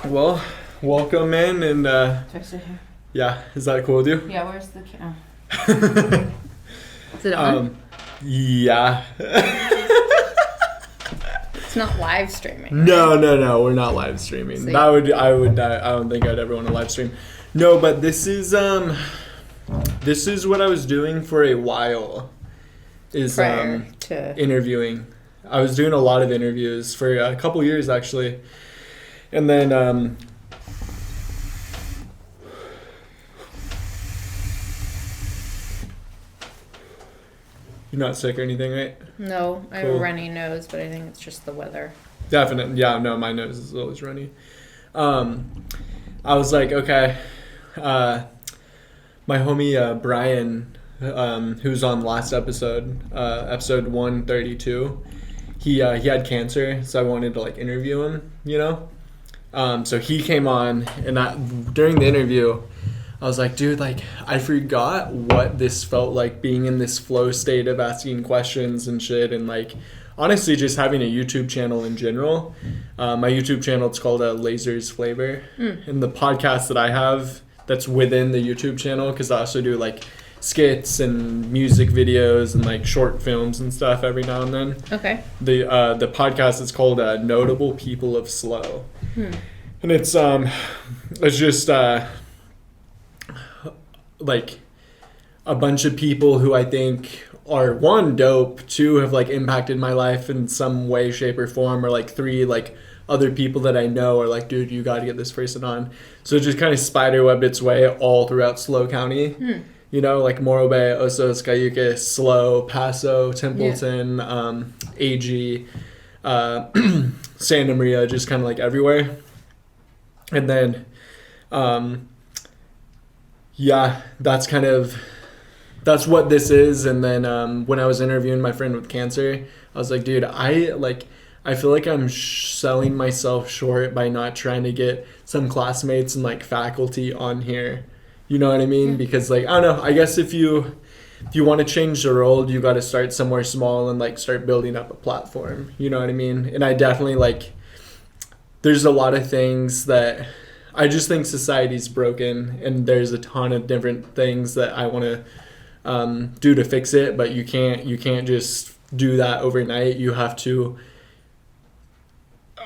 Well, welcome in, and Do I sit here? yeah, is that cool with you? Yeah, where's the camera? Is it on? Yeah. It's not live streaming. No, we're not live streaming. See? I don't think I'd ever want to live stream. No, but this is what I was doing for a while. Is Prior to interviewing. I was doing a lot of interviews for a couple years actually, and then you're not sick or anything, right? No, I have Cool. a runny nose, but I think it's just the weather. Definitely. Yeah, no, my nose is always runny. I was like, okay, my homie Brian, who's on last episode, episode 132, he had cancer, so I wanted to like interview him, you know? So he came on, and during the interview, I was like, dude, like, I forgot what this felt like, being in this flow state of asking questions and shit, and like, honestly, just having a YouTube channel in general. My YouTube channel, it's called Lasers Flavor. And the podcast that I have that's within the YouTube channel, because I also do like skits and music videos and like short films and stuff every now and then. Okay. The podcast is called Notable People of Slow. And it's just like a bunch of people who I think are, one, dope, two, have like impacted my life in some way, shape, or form, or like three, like other people that I know are like, dude, you got to get this person on. So it just kind of spiderwebbed its way all throughout SLO County. You know, like Morro Bay, Osos, Cayucas, SLO, Paso, Templeton, AG, Santa Maria, just kind of like everywhere. And then, yeah, that's what this is. And then when I was interviewing my friend with cancer, I was like, dude, I feel like I'm selling myself short by not trying to get some classmates and like faculty on here. You know what I mean? Because like, I don't know, I guess if you want to change the world, you got to start somewhere small and like start building up a platform. You know what I mean? And I definitely like, there's a lot of things that I just think society's broken, and there's a ton of different things that I want to do to fix it, but you can't just do that overnight. You have to,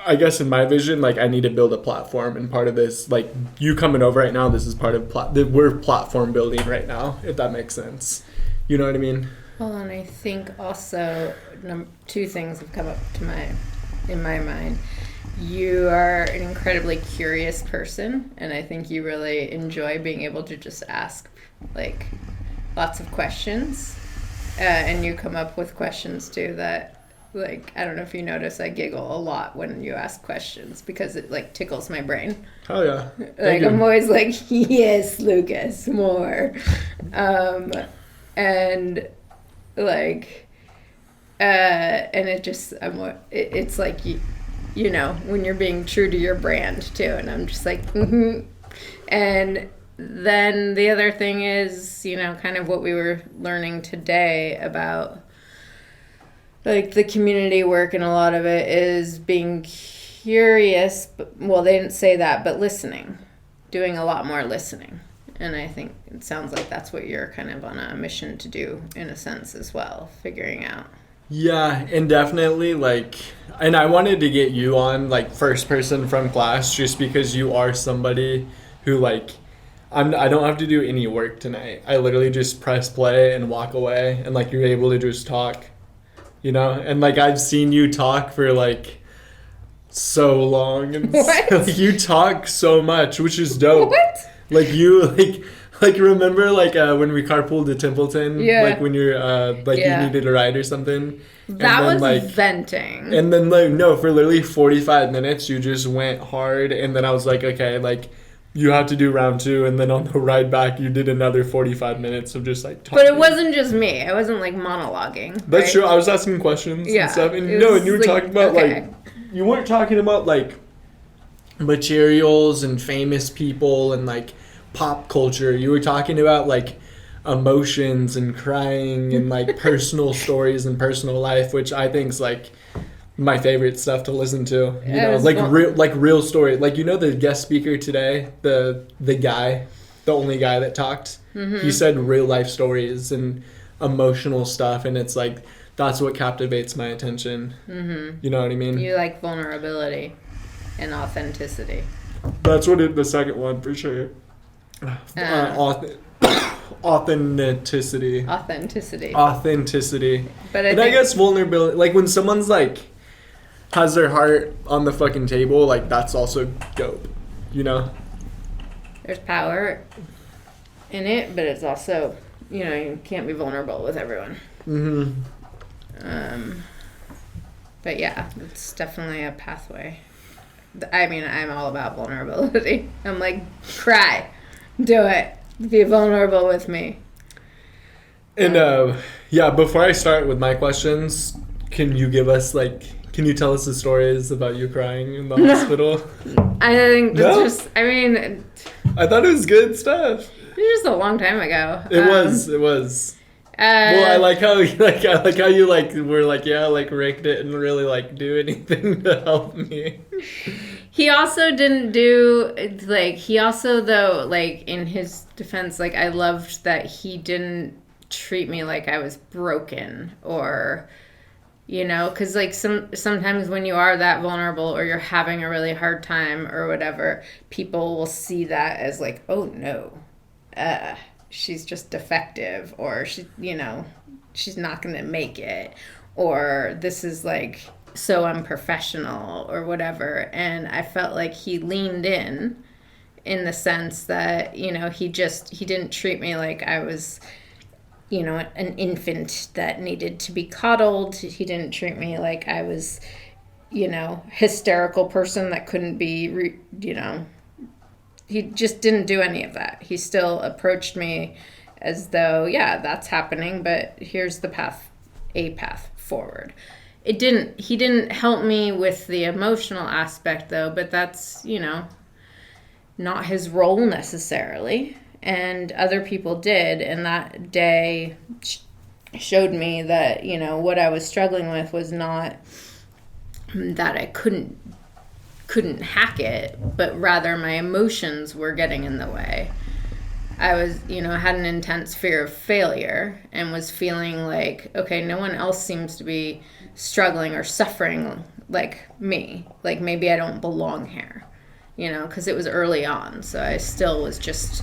I guess in my vision, like I need to build a platform, and part of this, like you coming over right now, this is part of we're platform building right now, if that makes sense. You know what I mean? Well, and I think also two things have come up in my mind. You are an incredibly curious person, and I think you really enjoy being able to just ask like lots of questions, and you come up with questions too that, like, I don't know if you notice, I giggle a lot when you ask questions because it like tickles my brain. Oh yeah. Like I'm always like, yes, Lucas, more. And like and it just it's like you know, when you're being true to your brand too, and I'm just like And then the other thing is, you know, kind of what we were learning today about like the community work, and a lot of it is being curious, but, well, they didn't say that, but listening, doing a lot more listening. And I think it sounds like that's what you're kind of on a mission to do in a sense as well, figuring out. Yeah, and definitely like, and I wanted to get you on like first person from class, just because you are somebody who like, I don't have to do any work tonight. I literally just press play and walk away, and like you're able to just talk, you know? And like I've seen you talk for like so long, and like, you talk so much, which is dope. What? Like you like remember like when we carpooled to Templeton, like when you're you needed a ride or something. That and then, was like, venting. And then like no, for literally 45 minutes you just went hard, and then I was like, okay, like you have to do round 2, and then on the ride back you did another 45 minutes of just like talking. But it wasn't just me. I wasn't like monologuing. That's right? true. I was asking questions and stuff. And it no, was and you were like, talking about okay. like, you weren't talking about like materials and famous people and like pop culture. You were talking about like emotions and crying and like personal stories and personal life, which I think is like my favorite stuff to listen to. You Yeah, know, it was like fun. real story. Like, you know, the guest speaker today, the guy, the only guy that talked. He said real life stories and emotional stuff, and it's like that's what captivates my attention. You know what I mean? You like vulnerability and authenticity. That's what the second one for sure. Authenticity. Authenticity. But I guess vulnerability, like when someone's like has their heart on the fucking table, like that's also dope, you know? there's power in it, but it's also, you know, you can't be vulnerable with everyone. But yeah, it's definitely a pathway. I mean, I'm all about vulnerability. I'm like, cry, do it, be vulnerable with me. And yeah, before I start with my questions, can you tell us the stories about you crying in the hospital? I think that's No? just, I mean, I thought it was good stuff. it was just a long time ago. It was. Well, I like how you were like, yeah, like raked it and really like do anything to help me. He also didn't do, like, though, like, in his defense, like, I loved that he didn't treat me like I was broken or, you know, because, like, sometimes when you are that vulnerable or you're having a really hard time or whatever, people will see that as, like, oh, no, she's just defective, or she, you know, she's not going to make it, or this is, like, so unprofessional or whatever. And I felt like he leaned in the sense that, you know, he didn't treat me like I was, you know, an infant that needed to be coddled. He didn't treat me like I was, you know, hysterical person that couldn't be, you know, he just didn't do any of that. He still approached me as though, yeah, that's happening, but here's the path forward. He didn't help me with the emotional aspect, though, but that's, you know, not his role necessarily. And other people did, and that day showed me that, you know, what I was struggling with was not that I couldn't hack it, but rather my emotions were getting in the way. I was, you know, had an intense fear of failure and was feeling like, okay, no one else seems to be struggling or suffering like me. Like maybe I don't belong here, you know, because it was early on. So I still was just,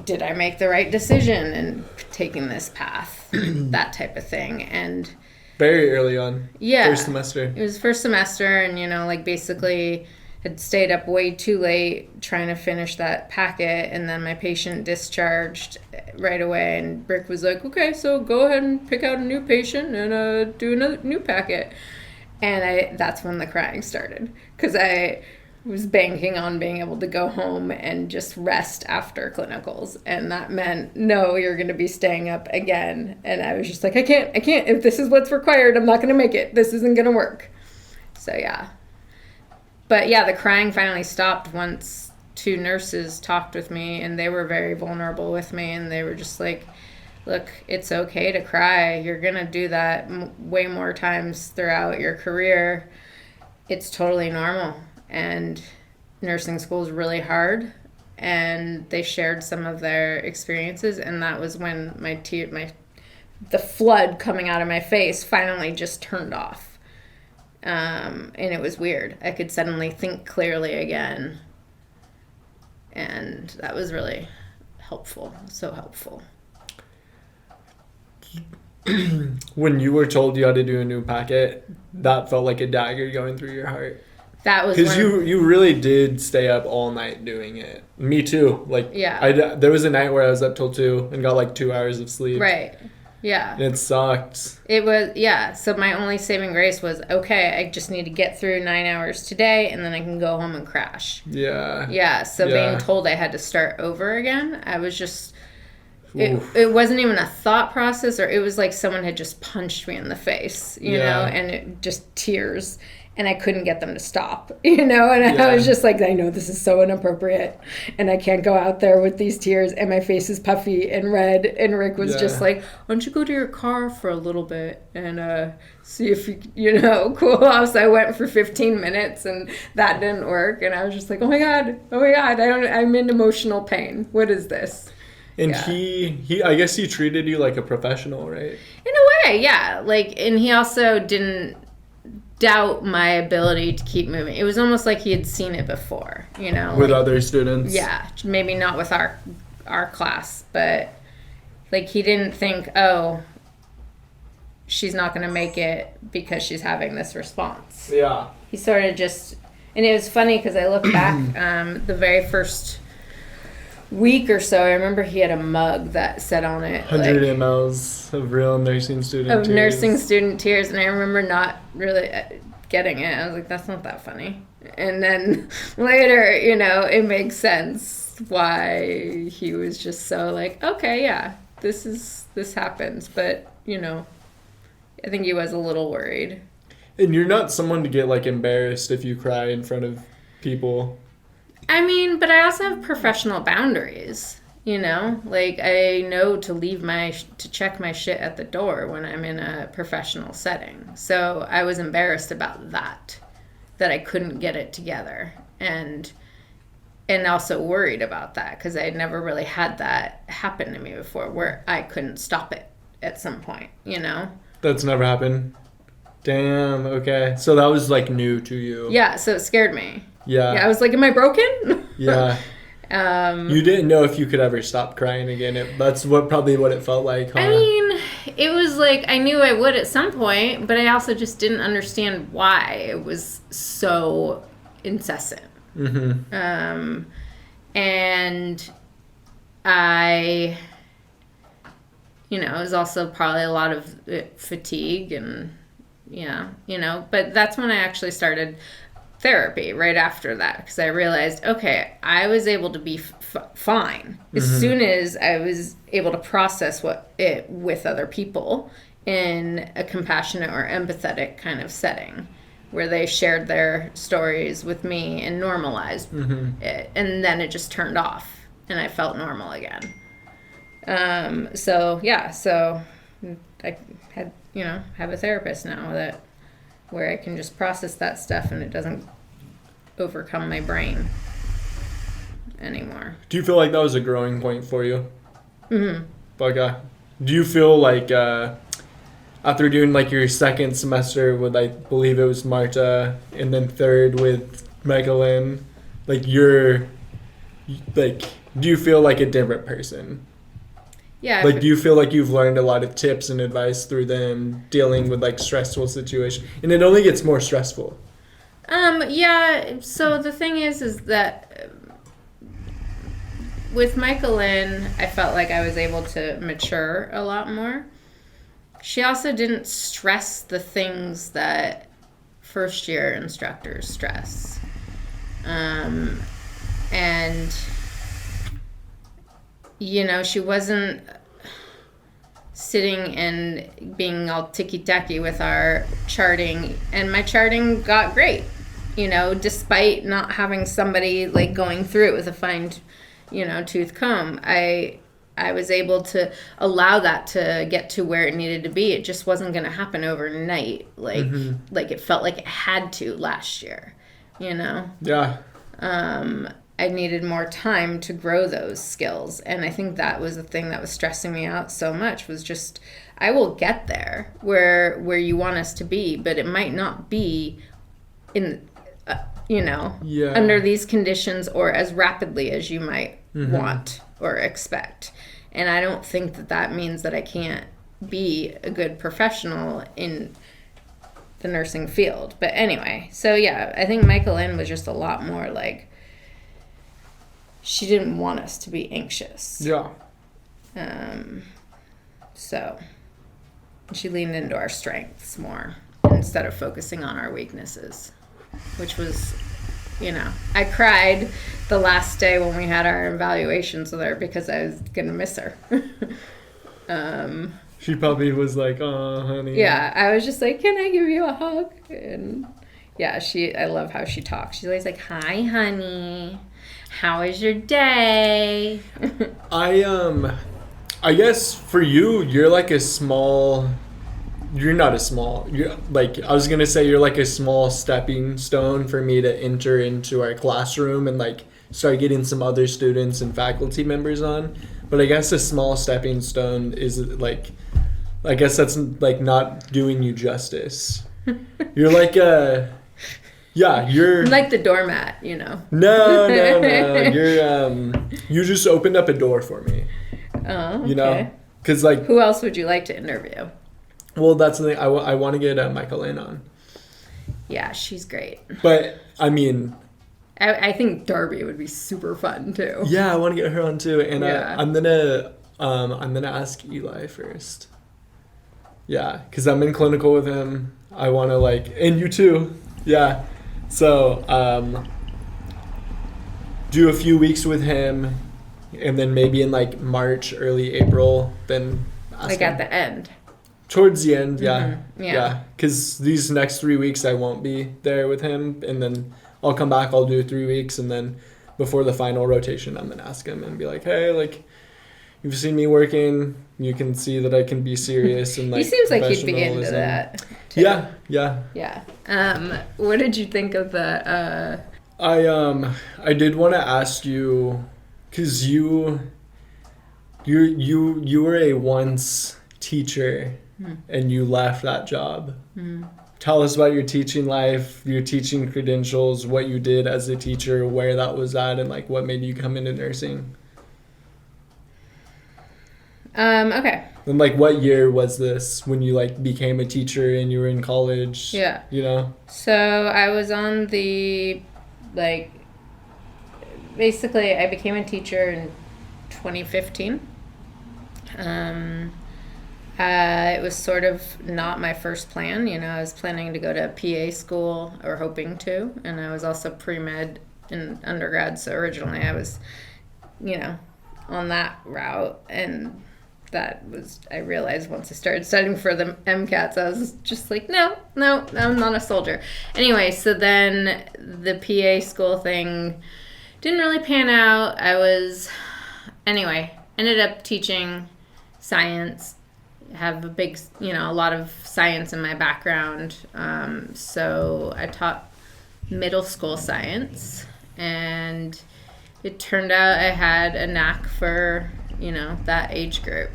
did I make the right decision in taking this path? That type of thing. And very early on. Yeah. First semester. It was first semester, and, you know, like basically had stayed up way too late trying to finish that packet, and then my patient discharged right away, and Brick was like, okay, so go ahead and pick out a new patient and do another new packet. And that's when the crying started, because I was banking on being able to go home and just rest after clinicals, and that meant, no, you're going to be staying up again. And I was just like, I can't, if this is what's required, I'm not going to make it, this isn't going to work. So yeah, but yeah, the crying finally stopped once 2 nurses talked with me, and they were very vulnerable with me, and they were just like, look, it's okay to cry, you're going to do that way more times throughout your career, it's totally normal. And nursing school is really hard, and they shared some of their experiences, and that was when the flood coming out of my face finally just turned off. And it was weird. I could suddenly think clearly again, and that was really helpful. So helpful. When you were told you had to do a new packet, that felt like a dagger going through your heart. That was because you really did stay up all night doing it. Me too. Like, yeah, there was a night where I was up till 2 and got like 2 hours of sleep. Right. Yeah. And it sucked. It was, yeah. So my only saving grace was, okay, I just need to get through 9 hours today, and then I can go home and crash. Yeah. Yeah. So being told I had to start over again, I was just, it wasn't even a thought process, or it was like someone had just punched me in the face, you know, and it just tears. and I couldn't get them to stop, and I was just like, I know this is so inappropriate, and I can't go out there with these tears, and my face is puffy and red, and Rick was just like, why don't you go to your car for a little bit and see if you cool off. So I went for 15 minutes, and that didn't work, and I was just like, oh my god, I'm in emotional pain. What is this? And he I guess he treated you like a professional, right? In a way, yeah. And he also didn't doubt my ability to keep moving. It was almost like he had seen it before, with other students. Yeah, maybe not with our class, but he didn't think, oh, she's not going to make it because she's having this response. Yeah. He sort of just, and it was funny because I look back, the very first week or so, I remember he had a mug that said on it 100 mLs of real nursing student tears. Nursing student tears, and I remember not really getting it. I was like, that's not that funny. And then later, it makes sense why he was just so like, okay, yeah, this happens, but I think he was a little worried. And you're not someone to get embarrassed if you cry in front of people. I mean, but I also have professional boundaries, I know to check my shit at the door when I'm in a professional setting. So I was embarrassed about that I couldn't get it together. And also worried about that because I had never really had that happen to me before where I couldn't stop it at some point, That's never happened? Damn, okay. So that was new to you. Yeah, so it scared me. Yeah. I was like, am I broken? Yeah. You didn't know if you could ever stop crying again. That's probably what it felt like, huh? I mean, it was I knew I would at some point, but I also just didn't understand why it was so incessant. Mm-hmm. And I, it was also probably a lot of fatigue and, but that's when I actually started therapy right after that because I realized, okay, I was able to be fine as soon as I was able to process with other people in a compassionate or empathetic kind of setting where they shared their stories with me and normalized it, and then it just turned off and I felt normal again. So I had have a therapist now where I can just process that stuff and it doesn't overcome my brain anymore. Do you feel like that was a growing point for you? Mm-hmm. Okay. Do you feel like after doing your second semester with, I believe it was Marta, and then third with Michaelin, do you feel like a different person? Yeah. Do you feel like you've learned a lot of tips and advice through them dealing with stressful situations? And it only gets more stressful. Yeah. So the thing is that with Michaelin, I felt like I was able to mature a lot more. She also didn't stress the things that first year instructors stress. And she wasn't sitting and being all ticky-tacky with our charting. And my charting got great, despite not having somebody going through it with a fine, tooth comb. I was able to allow that to get to where it needed to be. It just wasn't going to happen overnight. It felt like it had to last year, Yeah. I needed more time to grow those skills. And I think that was the thing that was stressing me out so much was just, I will get there where you want us to be, but it might not be in, under these conditions or as rapidly as you might want or expect. And I don't think that means that I can't be a good professional in the nursing field. But anyway, so yeah, I think Michaelin was just a lot more she didn't want us to be anxious. Yeah. So she leaned into our strengths more instead of focusing on our weaknesses, which was, I cried the last day when we had our evaluations with her because I was going to miss her. She probably was like, oh, honey. Yeah, I was just like, can I give you a hug? And Yeah, I love how she talks. She's always like, "Hi, honey. How was your day?" I guess for you, you're like a small. You're not a small. You're like I was gonna say you're like a small stepping stone for me to enter into our classroom and like start getting some other students and faculty members on. But I guess a small stepping stone is like, I guess that's like not doing you justice. You're like a, yeah, you're I'm like the doormat, you know. no. You just opened up a door for me. Oh, okay. You know, because like, Who else would you like to interview? well, that's the thing. I want to get Michael Lane on. Yeah, she's great. But I mean, I think Darby would be super fun too. yeah, I want to get her on too, and Yeah. I'm gonna ask Eli first. Yeah, because I'm in clinical with him. I want to like, and you too. Yeah, so do a few weeks with him, and then maybe in like March, early April, then ask Like him. at the end. Towards the end, yeah. Mm-hmm. Yeah. Yeah. Because these next 3 weeks I won't be there with him. And then I'll come back, I'll do 3 weeks. And then before the final rotation, I'm going to ask him and be like, hey, like, you've seen me working. You can see that I can be serious. And like, He seems like he'd be into professionalism. that. Too. Yeah. Yeah. What did you think of the, I did want to ask you, because you were a once teacher. And you left that job. Tell us about your teaching life, your teaching credentials, what you did as a teacher, where that was at, and like what made you come into nursing. okay. And like what year was this when you like became a teacher and you were in college? Yeah. You know? So I was on the, like, basically I became a teacher in 2015. It was sort of not my first plan. You know, I was planning to go to PA school, or hoping to, and I was also pre-med in undergrad. So originally I was, you know, on that route. And that was, I realized once I started studying for the MCATs, I was just like, no, I'm not a soldier. Anyway, so then the PA school thing didn't really pan out. Ended up teaching science. Have a big, a lot of science in my background. So I taught middle school science, and it turned out I had a knack for, that age group.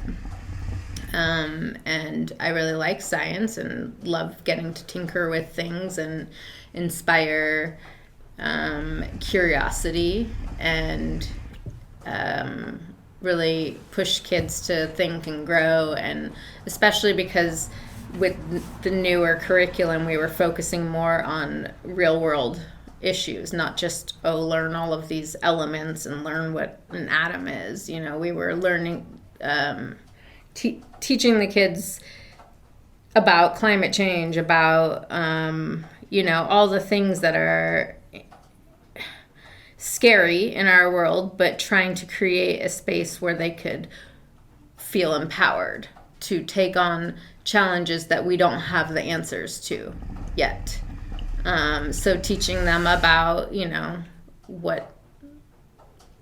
And I really like science and love getting to tinker with things and inspire curiosity and really push kids to think and grow, and especially because with the newer curriculum we were focusing more on real world issues, not just learn all of these elements and learn what an atom is. We were learning teaching the kids about climate change, about all the things that are scary in our world, but trying to create a space where they could feel empowered to take on challenges that we don't have the answers to yet. So teaching them about, what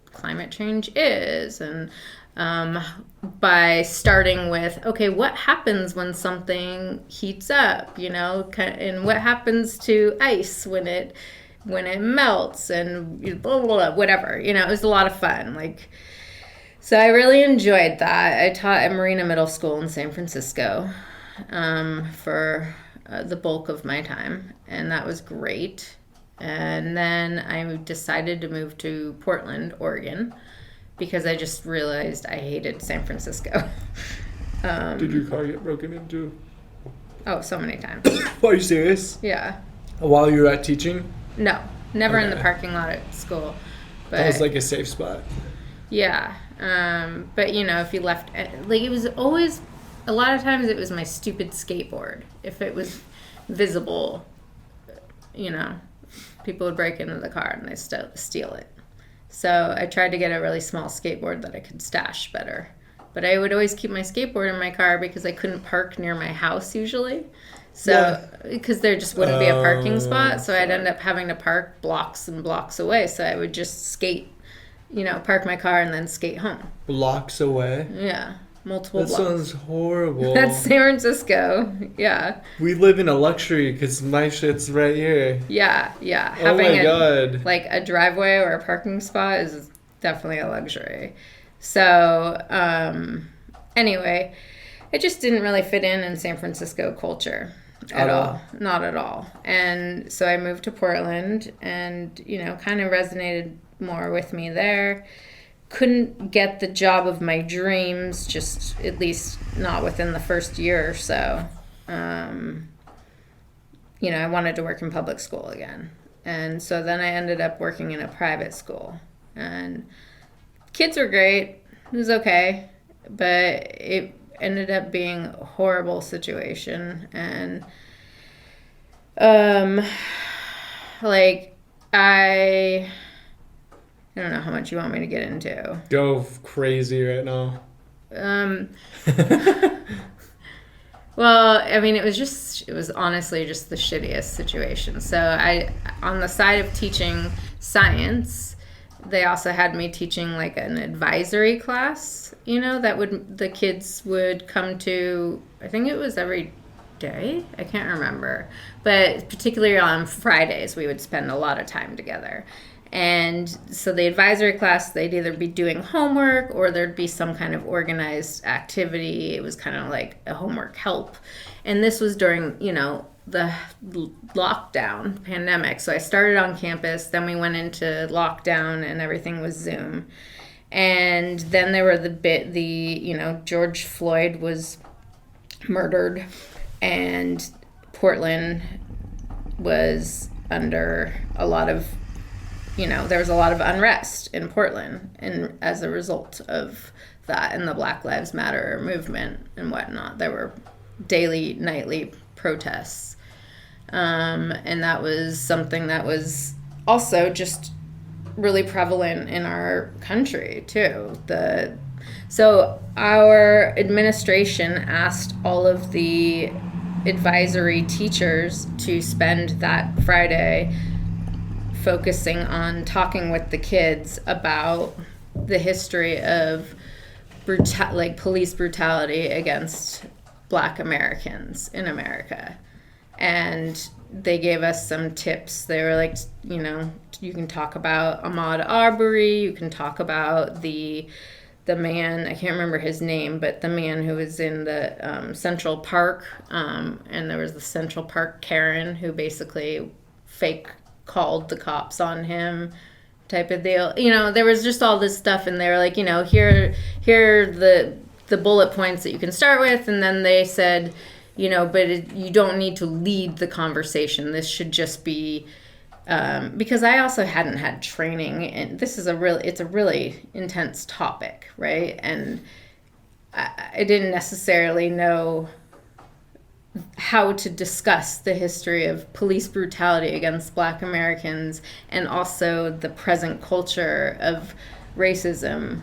climate change is, and by starting with, okay, what happens when something heats up, and what happens to ice when it melts, and blah, blah, blah, whatever. It was a lot of fun. So I really enjoyed that. I taught at Marina Middle School in San Francisco for the bulk of my time, and that was great. And then I decided to move to Portland, Oregon, because I just realized I hated San Francisco. Did your car get broken into? Oh, so many times. Are you serious? Yeah. While you were at teaching? No, never in the Okay. parking lot at school. But That was like a safe spot. yeah. But if you left, it was always, a lot of times it was my stupid skateboard. If it was visible, people would break into the car and they steal it. So I tried to get a really small skateboard that I could stash better. But I would always keep my skateboard in my car because I couldn't park near my house usually. So, because there just wouldn't be a parking spot, so I'd fuck. end up having to park blocks and blocks away. So I would just skate, park my car and then skate home. Blocks away. Yeah, multiple That blocks. sounds horrible. That's San Francisco. Yeah, We live in a luxury because my shit's right here. yeah. Oh Having my god. like a driveway or a parking spot is definitely a luxury. So, anyway, it just didn't really fit in San Francisco culture at all. Not at all. And so I moved to Portland and, kind of resonated more with me there. Couldn't get the job of my dreams, just at least not within the first year or so. I wanted to work in public school again. And so then I ended up working in a private school. And kids were great. It was okay. But it ended up being a horrible situation. And, I don't know how much you want me to get into. Go crazy right now. Well, I mean, it was honestly just the shittiest situation. So on the side of teaching science, they also had me teaching like an advisory class, the kids would come to, I think it was every day. I can't remember. But particularly on Fridays, we would spend a lot of time together. And so the advisory class, they'd either be doing homework or there'd be some kind of organized activity. It was kind of like a homework help. And this was during, the lockdown pandemic. So I started on campus, then we went into lockdown and everything was Zoom. And then there were George Floyd was murdered and Portland was under a lot of there was a lot of unrest in Portland and as a result of that and the Black Lives Matter movement and whatnot. There were daily, nightly protests. And that was something that was also just really prevalent in our country too. So our administration asked all of the advisory teachers to spend that Friday focusing on talking with the kids about the history of police brutality against Black Americans in America. And they gave us some tips. They were like, you can talk about Ahmaud Arbery, you can talk about the man, I can't remember his name, but the man who was in the Central Park, and there was the Central Park Karen who basically fake called the cops on him type of deal. There was just all this stuff and they were like, here are the bullet points that you can start with. And then they said, but you don't need to lead the conversation. This should just be, because I also hadn't had training and it's a really intense topic, right? And I didn't necessarily know how to discuss the history of police brutality against Black Americans and also the present culture of racism,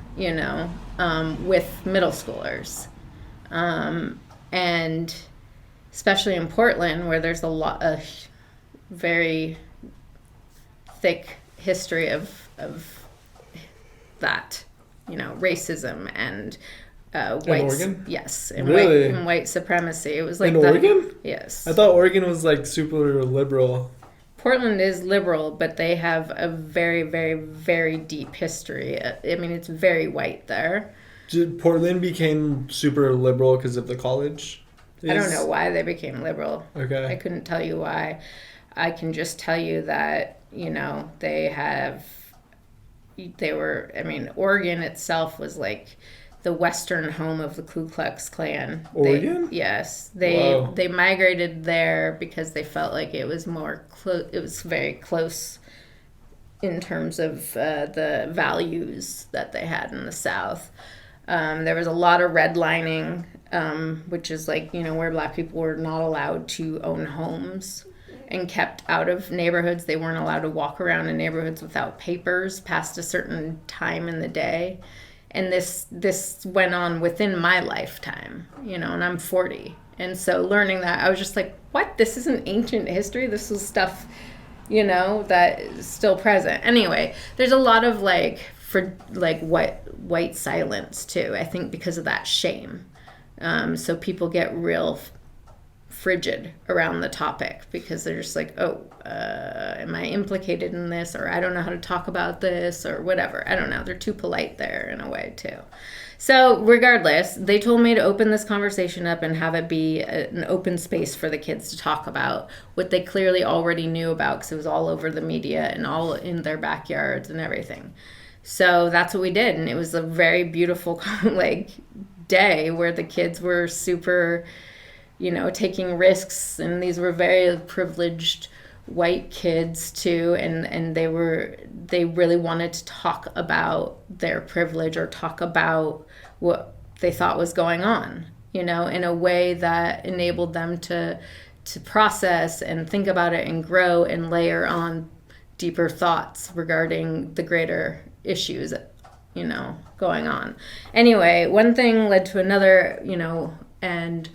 with middle schoolers. And especially in Portland where there's a very thick history of that, racism and white, in Oregon? Yes, and really? white supremacy. It was like in Oregon? Yes. I thought Oregon was like super liberal. Portland is liberal, but they have a very, very, very deep history. I mean, it's very white there. Portland became super liberal because of the college? I don't know why they became liberal. Okay. I couldn't tell you why. I can just tell you that, Oregon itself was like the western home of the Ku Klux Klan. Oregon? Yes. Wow. They migrated there because they felt like it was it was very close in terms of the values that they had in the South. There was a lot of redlining, which is like, where Black people were not allowed to own homes and kept out of neighborhoods. They weren't allowed to walk around in neighborhoods without papers past a certain time in the day. And this went on within my lifetime, and I'm 40. And so learning that, I was just like, what? This isn't ancient history. This is stuff, you know, that is still present. Anyway, there's a lot of white silence too, I think, because of that shame. So people get real frigid around the topic because they're just like, oh, am I implicated in this? Or I don't know how to talk about this or whatever. I don't know. They're too polite there in a way too. So regardless, they told me to open this conversation up and have it be an open space for the kids to talk about what they clearly already knew about because it was all over the media and all in their backyards and everything. So that's what we did. And it was a very beautiful day where the kids were super, you know, taking risks. And these were very privileged white kids too, and they really wanted to talk about their privilege or talk about what they thought was going on, you know, in a way that enabled them to process and think about it and grow and layer on deeper thoughts regarding the greater issues, you know, going on. Anyway, one thing led to another, you know, and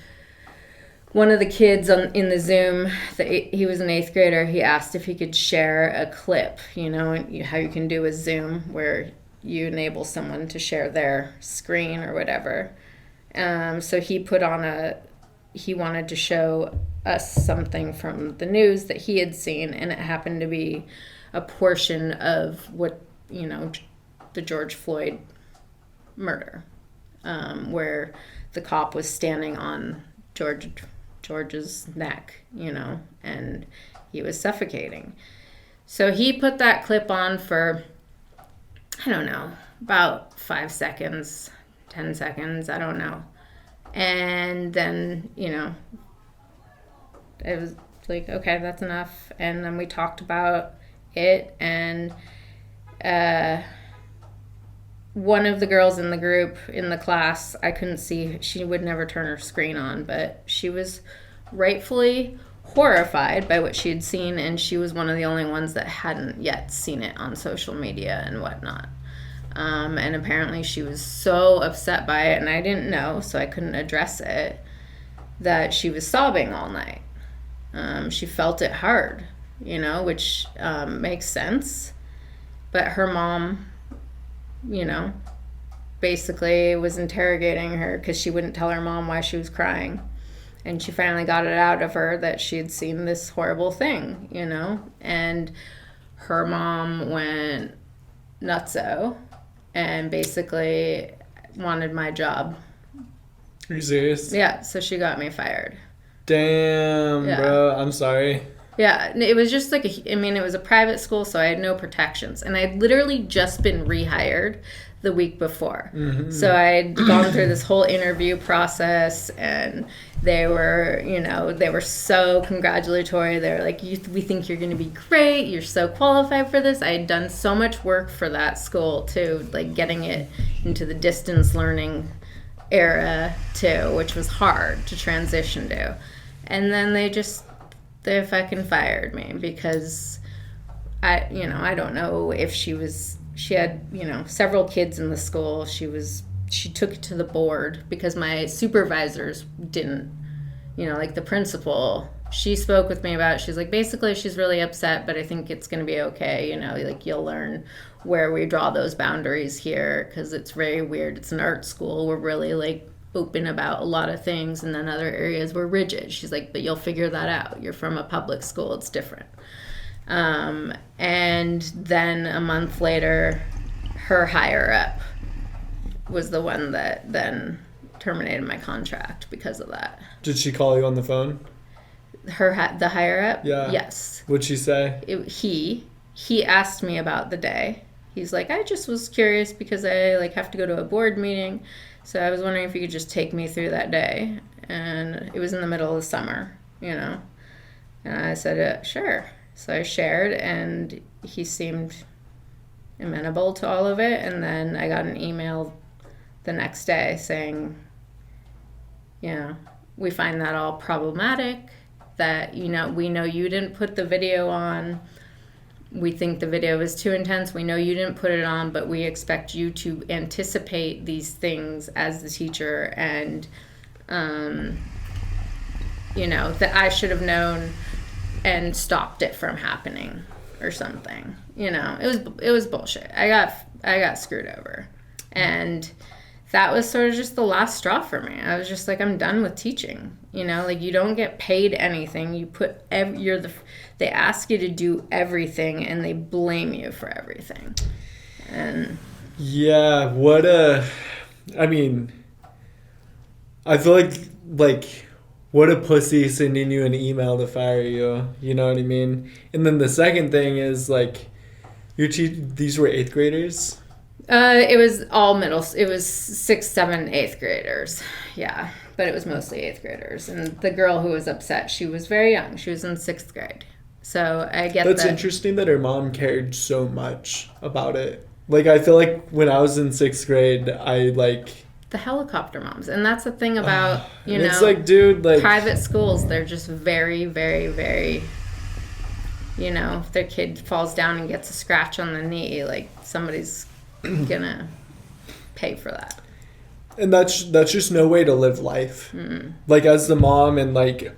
one of the kids in the Zoom, he was an 8th grader, he asked if he could share a clip, you know, how you can do a Zoom where you enable someone to share their screen or whatever. So he wanted to show us something from the news that he had seen, and it happened to be a portion of what, you know, the George Floyd murder, where the cop was standing on George's neck, you know, and he was suffocating. So he put that clip on for, I don't know, about 5 seconds, 10 seconds, I don't know. And then, you know, it was like, okay, that's enough. And then we talked about it, and one of the girls in the group, in the class, I couldn't see, she would never turn her screen on, but she was rightfully horrified by what she had seen, and she was one of the only ones that hadn't yet seen it on social media and whatnot. And apparently she was so upset by it, and I didn't know, so I couldn't address it, that she was sobbing all night. She felt it hard, you know, which makes sense. But her mom, you know, basically was interrogating her because she wouldn't tell her mom why she was crying. And she finally got it out of her that she had seen this horrible thing, you know. And her mom went nutso and basically wanted my job. Are you serious? Yeah, so she got me fired. Damn, yeah. Bro, I'm sorry. Yeah, it was just like, it was a private school, so I had no protections. And I had literally just been rehired the week before. Mm-hmm. So I had gone through this whole interview process, and they were, you know, they were so congratulatory. They were like, we think you're going to be great. You're so qualified for this. I had done so much work for that school, too, like getting it into the distance learning era, too, which was hard to transition to. And then they fucking fired me because I don't know if she had, you know, several kids in the school. She took it to the board because my supervisors didn't, you know, like the principal, she spoke with me about it. She's like, basically she's really upset, but I think it's going to be okay. You know, like you'll learn where we draw those boundaries here because it's very weird. It's an art school. We're really like open about a lot of things, and then other areas were rigid. She's like, but you'll figure that out. You're from a public school. It's different. And then a month later, her higher up was the one that then terminated my contract because of that. Did she call you on the phone? The higher up? Yeah. Yes. What'd she say? He asked me about the day. He's like, I just was curious because I like have to go to a board meeting. So I was wondering if you could just take me through that day. And it was in the middle of the summer, you know. And I said, sure. So I shared, and he seemed amenable to all of it. And then I got an email the next day saying, you know, we find that all problematic, that, you know, we know you didn't put the video on. We think the video is too intense. We know you didn't put it on, but we expect you to anticipate these things as the teacher and that I should have known and stopped it from happening or something. It was bullshit. I got screwed over. And that was sort of just the last straw for me. I was just like, I'm done with teaching. Like, you don't get paid anything. You put they ask you to do everything, and they blame you for everything. And yeah, I mean, I feel like what a pussy sending you an email to fire you. You know what I mean? And then the second thing is, like, these were 8th graders? It was all middle. It was 6th, 7th, 8th graders. Yeah, but it was mostly 8th graders. And the girl who was upset, she was very young. She was in 6th grade. So I get That's interesting that her mom cared so much about it. Like, I feel like when I was in 6th grade, the helicopter moms. And that's the thing about, it's like, dude, like, private schools, they're just very, very, very, if their kid falls down and gets a scratch on the knee, like, somebody's gonna pay for that. And that's just no way to live life. Like, as the mom, and like,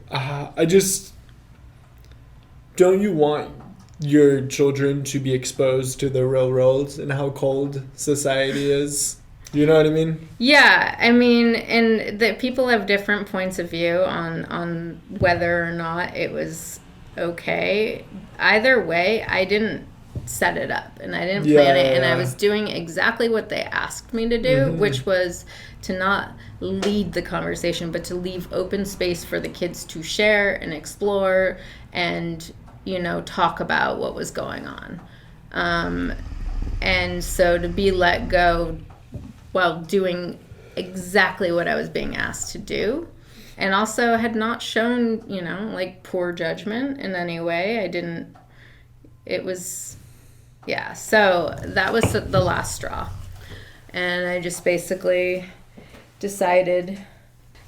don't you want your children to be exposed to the real world and how cold society is? You know what I mean? Yeah, I mean, and that people have different points of view on whether or not it was okay. Either way, I didn't set it up, and I didn't plan it, and I was doing exactly what they asked me to do, which was to not lead the conversation, but to leave open space for the kids to share and explore and, talk about what was going on. And so to be let go while doing exactly what I was being asked to do, and also had not shown, like, poor judgment in any way. So that was the last straw. And I just basically decided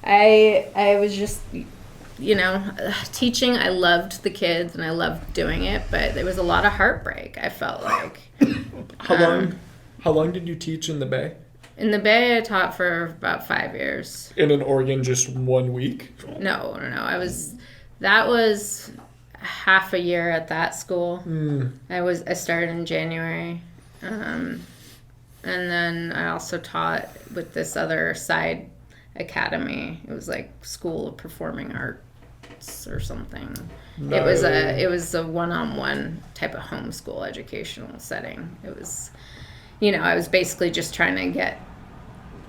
I was just, teaching. I loved the kids and I loved doing it, but there was a lot of heartbreak, I felt like. How long did you teach in the Bay? In the Bay, I taught for about 5 years. And in Oregon, just 1 week? No. That was half a year at that school. I started in January. And then I also taught with this other side academy. It was like School of Performing Arts or something. No. It was a one-on-one type of homeschool educational setting. It was, I was basically just trying to get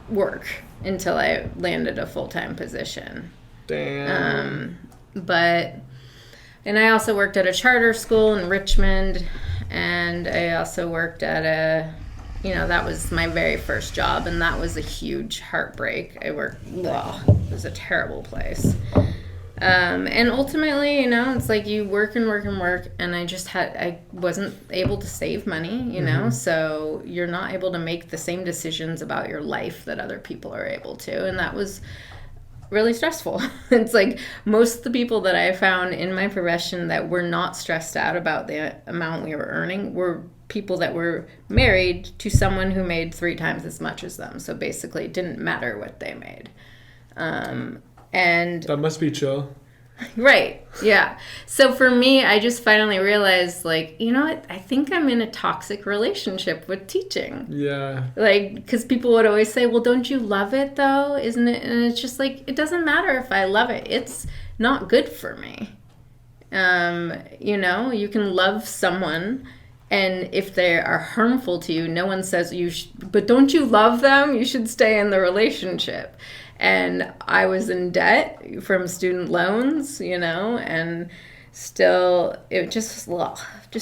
work until I landed a full-time position. Damn. And I also worked at a charter school in Richmond, and I also worked at that was my very first job, and that was a huge heartbreak. It was a terrible place. And ultimately, it's like you work and work and work, and I wasn't able to save money, so you're not able to make the same decisions about your life that other people are able to, and that was really stressful. It's like most of the people that I found in my profession that were not stressed out about the amount we were earning were people that were married to someone who made 3 times as much as them. So basically it didn't matter what they made. And that must be chill. Right. Yeah. So for me, I just finally realized, like, you know what? I think I'm in a toxic relationship with teaching. Yeah. Like, because people would always say, well, don't you love it, though? Isn't it? And it's just like, it doesn't matter if I love it. It's not good for me. You can love someone, and if they are harmful to you, no one says but don't you love them? You should stay in the relationship. And I was in debt from student loans, and still it just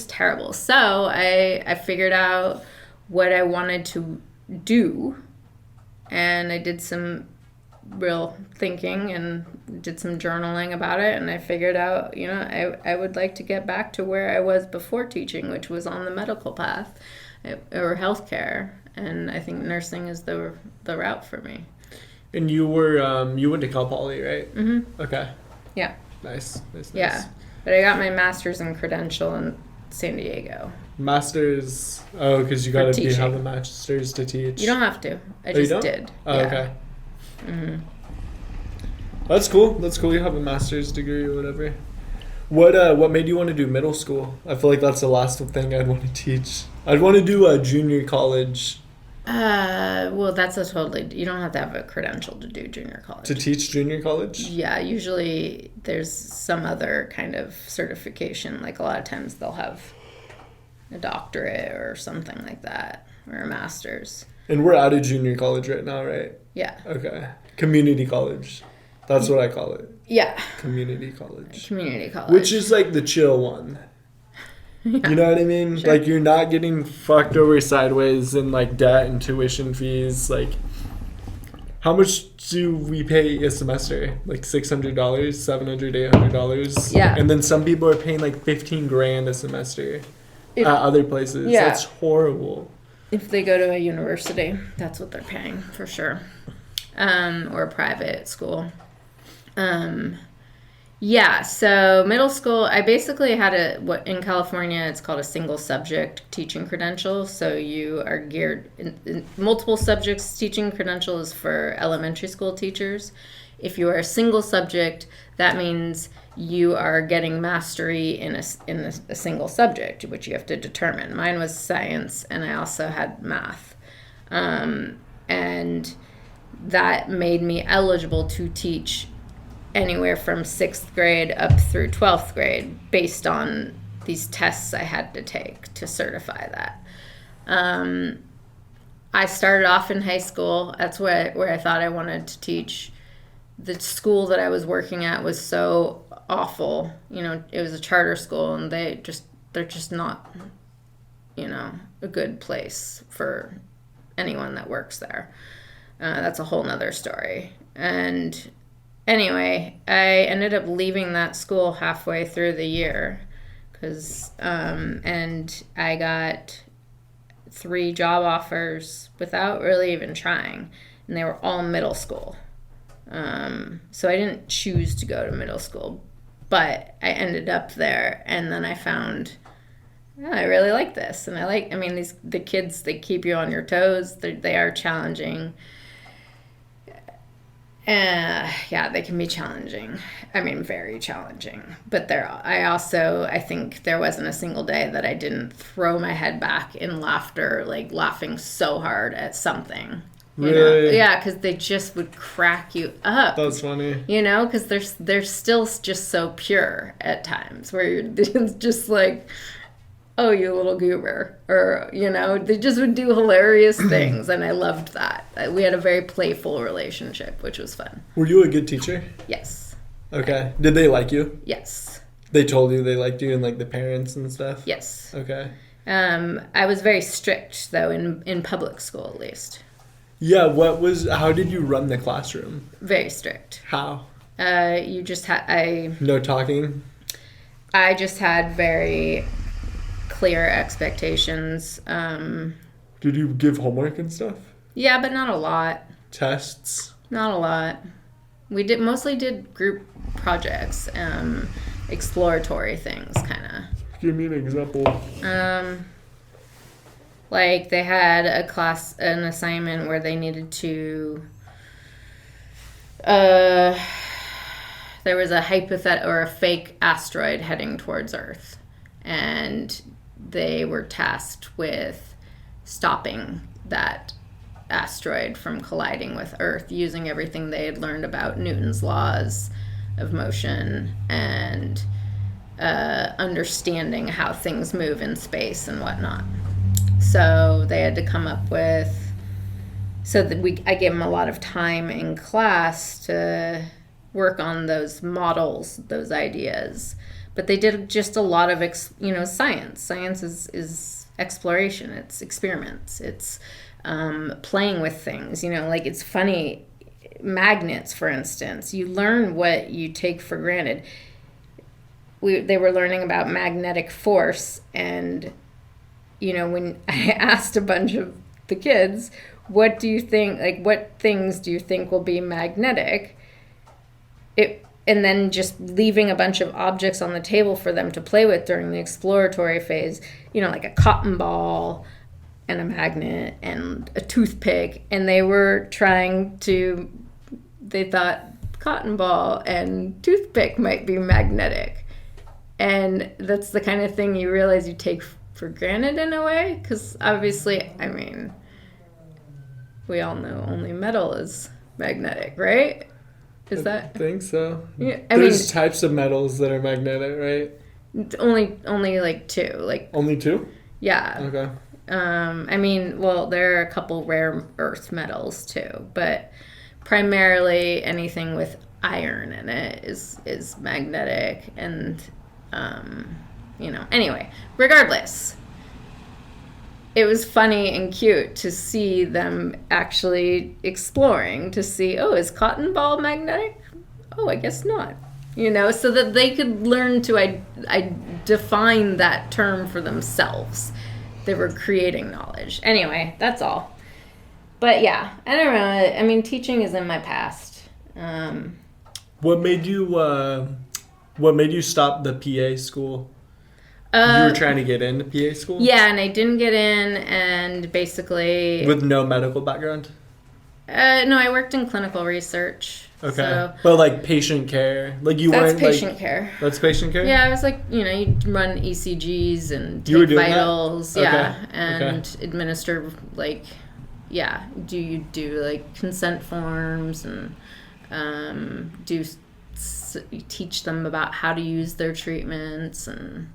terrible. So I figured out what I wanted to do, and I did some real thinking and did some journaling about it, and I figured out, I would like to get back to where I was before teaching, which was on the medical path or healthcare, and I think nursing is the route for me. And you went to Cal Poly, right? Mm-hmm. Okay. Yeah. Nice. Yeah, but I got my master's in credential in San Diego. Master's? Oh, because you have a master's to teach. You don't have to. I just did. Oh, yeah. okay. Mm-hmm. That's cool. That's cool. You have a master's degree or whatever. What made you want to do middle school? I feel like that's the last thing I'd want to teach. I'd want to do a junior college. Well, that's a totally, you don't have to have a credential to do junior college. To teach junior college? Yeah, usually there's some other kind of certification. Like a lot of times they'll have a doctorate or something like that, or a master's. And we're out of junior college right now, right? Yeah. Okay. Community college. That's what I call it. Yeah. Community college. Community college. Which is like the chill one. Yeah. You know what I mean? Sure. Like, you're not getting fucked over sideways in like debt and tuition fees. Like, how much do we pay a semester? Like $600, $700, $800. Yeah. And then some people are paying like $15,000 a semester at other places. Yeah. That's horrible. If they go to a university, that's what they're paying for sure, or a private school. Yeah, so middle school, I basically had what in California it's called a single subject teaching credential. So you are geared in multiple subjects. Teaching credential is for elementary school teachers. If you are a single subject, that means you are getting mastery in a single subject, which you have to determine. Mine was science, and I also had math. And that made me eligible to teach anywhere from 6th grade up through 12th grade based on these tests I had to take to certify that. I started off in high school. That's where I thought I wanted to teach. The school that I was working at was so awful. You know, it was a charter school, and they're just not, you know, a good place for anyone that works there. That's a whole nother story. And anyway, I ended up leaving that school halfway through the year and I got 3 job offers without really even trying, and they were all middle school. So I didn't choose to go to middle school, but I ended up there, and then I found, I really like this, and the kids, they keep you on your toes. They are challenging. Yeah, they can be challenging. I mean, very challenging. But I think there wasn't a single day that I didn't throw my head back in laughter, like laughing so hard at something. You Really? know? Yeah, because they just would crack you up. That's funny. You know, because they're still just so pure at times, where you're just like, oh, you little goober. Or, you know, they just would do hilarious things, and I loved that. We had a very playful relationship, which was fun. Were you a good teacher? Yes. Okay. Did they like you? Yes. They told you they liked you, and like the parents and stuff? Yes. Okay. I was very strict, though, in public school, at least. Yeah, how did you run the classroom? Very strict. How? You just had, No talking? I just had very clear expectations. Did you give homework and stuff? Yeah, but not a lot. Tests? Not a lot. We mostly did group projects, exploratory things, kind of. Give me an example. Like they had an assignment where they needed to, there was a a fake asteroid heading towards Earth, and they were tasked with stopping that asteroid from colliding with Earth using everything they had learned about Newton's laws of motion and understanding how things move in space and whatnot. So they had to come up with, I gave them a lot of time in class to work on those models, those ideas. But they did just a lot of, science. Science is exploration. It's experiments. It's playing with things. Like it's funny. Magnets, for instance. You learn what you take for granted. They were learning about magnetic force, and when I asked a bunch of the kids, what do you think, what things do you think will be magnetic? And then just leaving a bunch of objects on the table for them to play with during the exploratory phase, like a cotton ball and a magnet and a toothpick. And they thought cotton ball and toothpick might be magnetic. And that's the kind of thing you realize you take for granted in a way, because obviously, I mean, we all know only metal is magnetic, right? I think so. Yeah, There's types of metals that are magnetic, right? Only like 2. Like only 2? Yeah. Okay. I mean, well, there are a couple rare earth metals too, but primarily anything with iron in it is magnetic, and anyway, regardless, it was funny and cute to see them actually exploring to see, oh, is cotton ball magnetic? Oh, I guess not. So that they could learn to I define that term for themselves. They were creating knowledge. Anyway, that's all. But yeah, I don't know. I mean, teaching is in my past. What made you stop the PA school? You were trying to get into PA school? Yeah, and I didn't get in, and basically... With no medical background? No, I worked in clinical research. Okay. So but like patient care? Like you that's weren't patient care. That's patient care? Yeah, I was like, you run ECGs and you were take doing vitals. That? Yeah, okay. and administer, like, yeah, you do like consent forms and teach them about how to use their treatments, and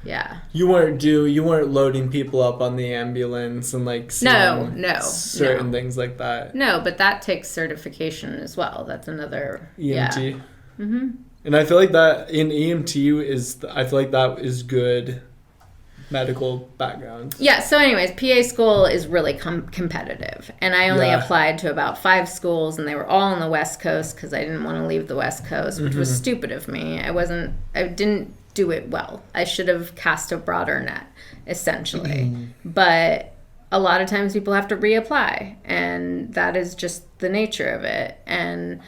yeah. You weren't loading people up on the ambulance and like certain things like that. No, but that takes certification as well. That's another EMT. Yeah. Mm-hmm. And I feel like that in EMT I feel like that is good medical background. Yeah, so anyways, PA school is really competitive, and I only applied to about 5 schools, and they were all on the West Coast because I didn't want to leave the West Coast, which was stupid of me. I didn't do it well. I should have cast a broader net, essentially. But a lot of times people have to reapply, and that is just the nature of it. And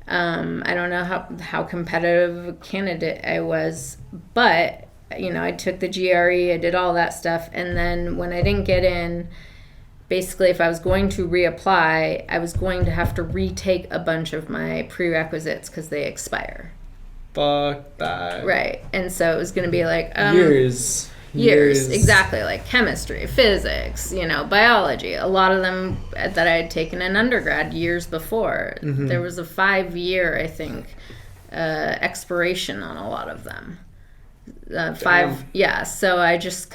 I don't know how competitive a candidate I was, but I took the GRE, I did all that stuff, and then when I didn't get in, basically if I was going to reapply, I was going to have to retake a bunch of my prerequisites because they expire. Fuck that. Right. And so it was going to be like years, exactly, like chemistry, physics, biology. A lot of them that I had taken in undergrad years before. There was a 5-year, I think, expiration on a lot of them. 5, yeah. So I just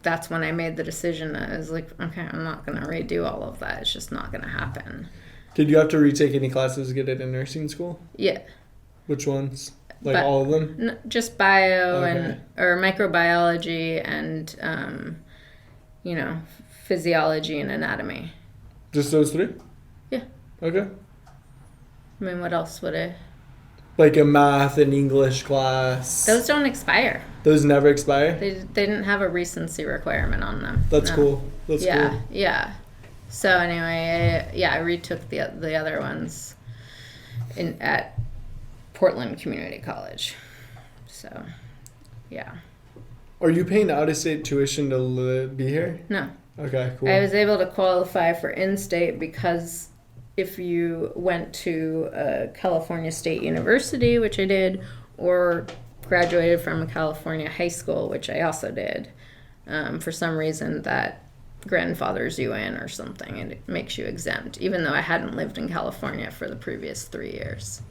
that's when I made the decision. I was like, okay, I'm not going to redo all of that. It's just not going to happen. Did you have to retake any classes to get into nursing school? Yeah. Which ones? Like all of them? Just bio or microbiology and, physiology and anatomy. Just those 3? Yeah. Okay. I mean, what else would I... Like a math and English class. Those don't expire. Those never expire? They didn't have a recency requirement on them. That's cool. That's cool. Yeah. So anyway, I retook the other ones at Portland Community College. So, yeah. Are you paying out-of-state tuition to be here? No. Okay, cool. I was able to qualify for in-state because if you went to California State University, which I did, or graduated from a California high school, which I also did, for some reason that grandfathers you in or something, and it makes you exempt, even though I hadn't lived in California for the previous 3 years.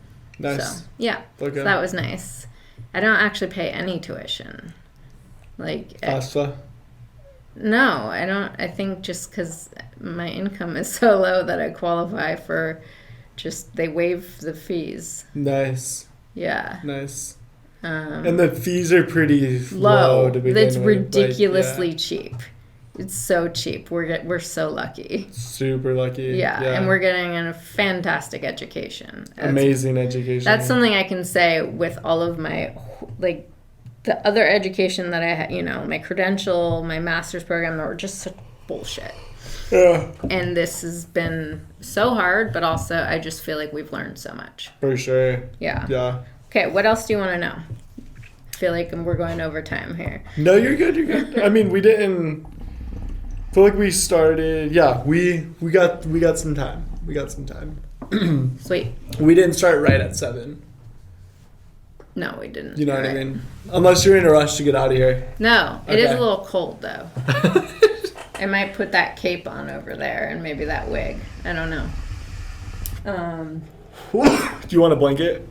Nice. So, yeah. Okay. So that was nice. I don't actually pay any tuition. Like FAFSA? No, I don't. I think just because my income is so low that I qualify for they waive the fees. Nice. Yeah. Nice. And the fees are pretty low to begin with. It's ridiculously like, cheap. It's so cheap. We're so lucky. Super lucky. Yeah, and we're getting a fantastic education. Amazing education. That's something I can say with all of my, like, the other education that I had, my credential, my master's program, that were just such bullshit. Yeah. And this has been so hard, but also I just feel like we've learned so much. For sure. Yeah. Yeah. Okay, what else do you want to know? I feel like we're going over time here. No, you're good. You're good. I mean, we didn't. I feel like we started. Yeah, we got some time. We got some time. Sweet. We didn't start right at 7. No, we didn't. You know what I mean? Unless you're in a rush to get out of here. No, it is Okay. a little cold though. I might put that cape on over there and maybe that wig. I don't know. Do you want a blanket?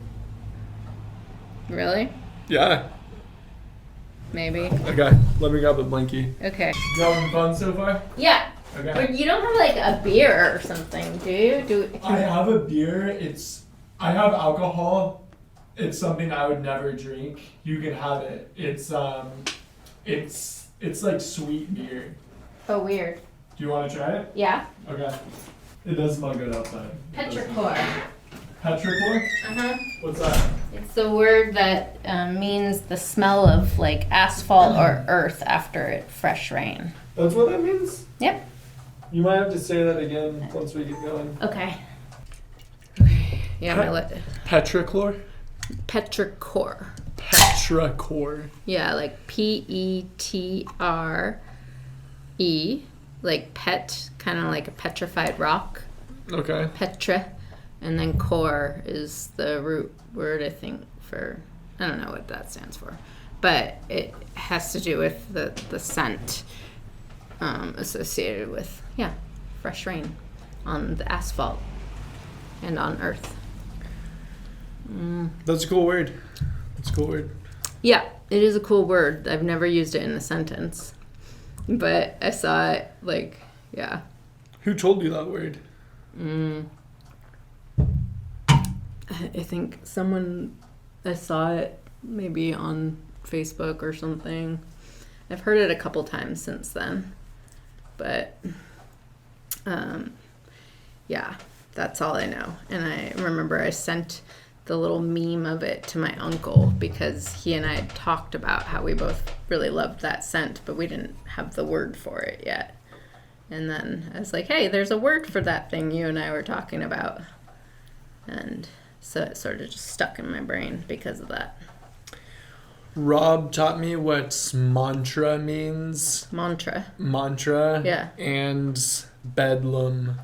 Really? Yeah. Maybe. Okay. Let me grab a blankie. Okay. You having fun so far? Yeah. Okay. But you don't have like a beer or something, do you? I have a beer. I have alcohol. It's something I would never drink. You can have it. It's like sweet beer. Oh, weird. Do you want to try it? Yeah. Okay. It does smell good outside. Petrichor. Petrichor? Uh-huh. What's that? It's the word that means the smell of like asphalt or earth after fresh rain. That's what that means? Yep. You might have to say that again once we get going. Okay. Okay. Yeah, Petrichor? Petrichor. Petrichor. Yeah, like Petre, like pet, kind of like a petrified rock. Okay. Petra. And then core is the root word, I think, for, I don't know what that stands for. But it has to do with the scent associated with, fresh rain on the asphalt and on earth. That's a cool word. That's a cool word. Yeah, it is a cool word. I've never used it in a sentence. But I saw it, Who told you that word? I think I saw it maybe on Facebook or something. I've heard it a couple times since then. But, that's all I know. And I remember I sent the little meme of it to my uncle because he and I had talked about how we both really loved that scent, but we didn't have the word for it yet. And then I was like, hey, there's a word for that thing you and I were talking about. And so it sort of just stuck in my brain because of that. Rob taught me what mantra means. Mantra. Yeah. And bedlam.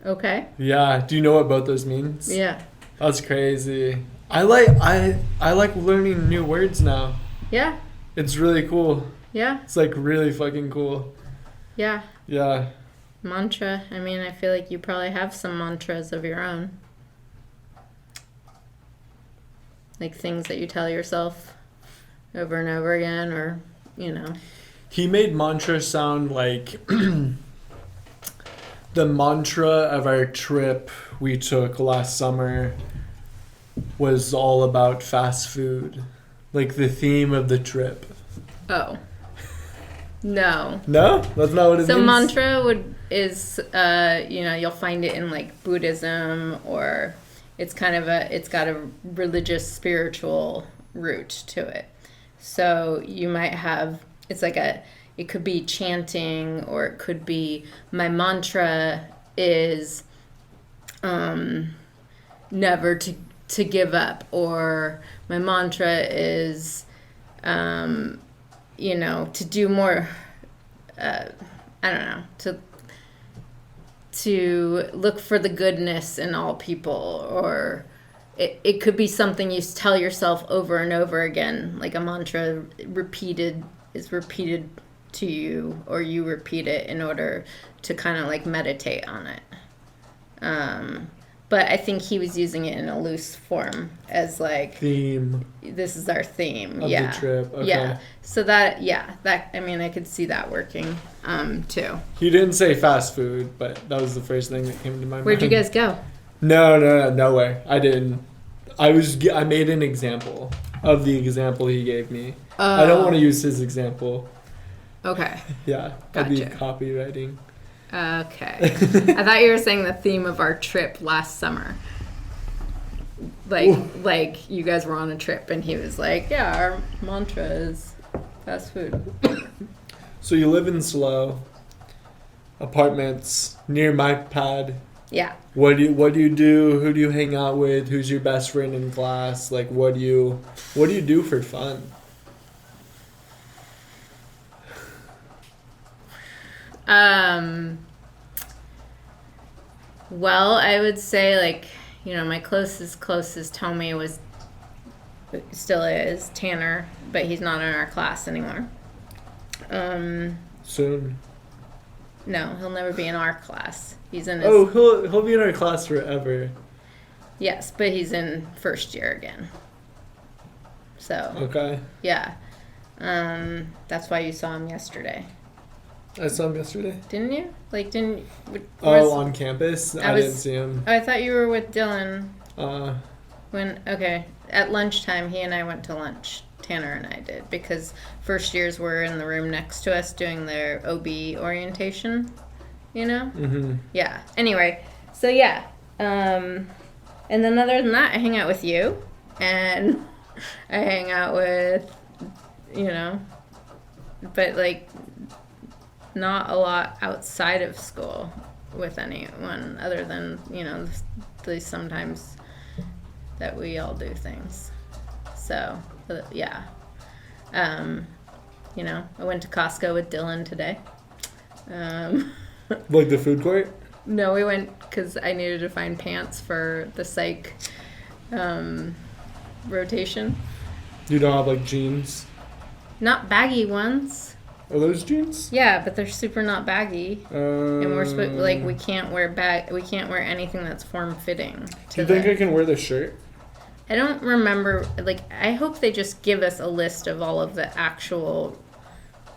Okay. Yeah. Do you know what both those means? Yeah. That's crazy. I like learning new words now. Yeah. It's really cool. Yeah. It's like really fucking cool. Yeah. Yeah. Mantra. I mean, I feel like you probably have some mantras of your own. Like things that you tell yourself over and over again, or, He made mantra sound like the mantra of our trip we took last summer was all about fast food. Like the theme of the trip. Oh. No. No? That's not what it means? So mantra is you'll find it in like Buddhism, or it's got a religious spiritual root to it. So you might have, it could be chanting, or it could be, my mantra is never to give up, or my mantra is to do more, I don't know, to look for the goodness in all people, or it could be something you tell yourself over and over again, like a mantra is repeated to you, or you repeat it in order to kind of like meditate on it. But I think he was using it in a loose form as like theme. This is our theme. Of the trip. Okay. Yeah. So that I mean, I could see that working too. He didn't say fast food, but that was the first thing that came to my mind. Where'd you guys go? No, nowhere. I didn't. I made an example of the example he gave me. I don't want to use his example. Okay. Yeah. Gotcha. That'd be copywriting. Okay. I thought you were saying the theme of our trip last summer. Like you guys were on a trip and he was like, yeah, our mantra is fast food. So you live in SLO, apartments near my pad. Yeah. What do you do? Who do you hang out with? Who's your best friend in class? Like what do you do for fun? Well, I would say, like, you know, my closest homie was, still is, Tanner, but he's not in our class anymore. Soon. No, he'll never be in our class. He's in his... Oh, he'll be in our class forever. Yes, but he's in first year again. So. Okay. Yeah. That's why you saw him yesterday. I saw him yesterday. Didn't you? Like, didn't... On campus? I didn't see him. Oh, I thought you were with Dylan. Okay. At lunchtime, he and I went to lunch. Tanner and I did, because first years were in the room next to us doing their OB orientation, you know? Mm-hmm. Yeah. Anyway, so yeah. And then other than that, I hang out with you, and I hang out with, you know, but like not a lot outside of school with anyone other than, you know, the sometimes that we all do things. So, yeah. You know, I went to Costco with Dylan today. Like the food court? No, we went because I needed to find pants for the psych rotation. You don't have like jeans? Not baggy ones. Are those jeans? Yeah, but they're super not baggy. And we're supposed, we can't wear anything that's form fitting. Do you think I can wear the shirt? I don't remember, like, I hope they just give us a list of all of the actual,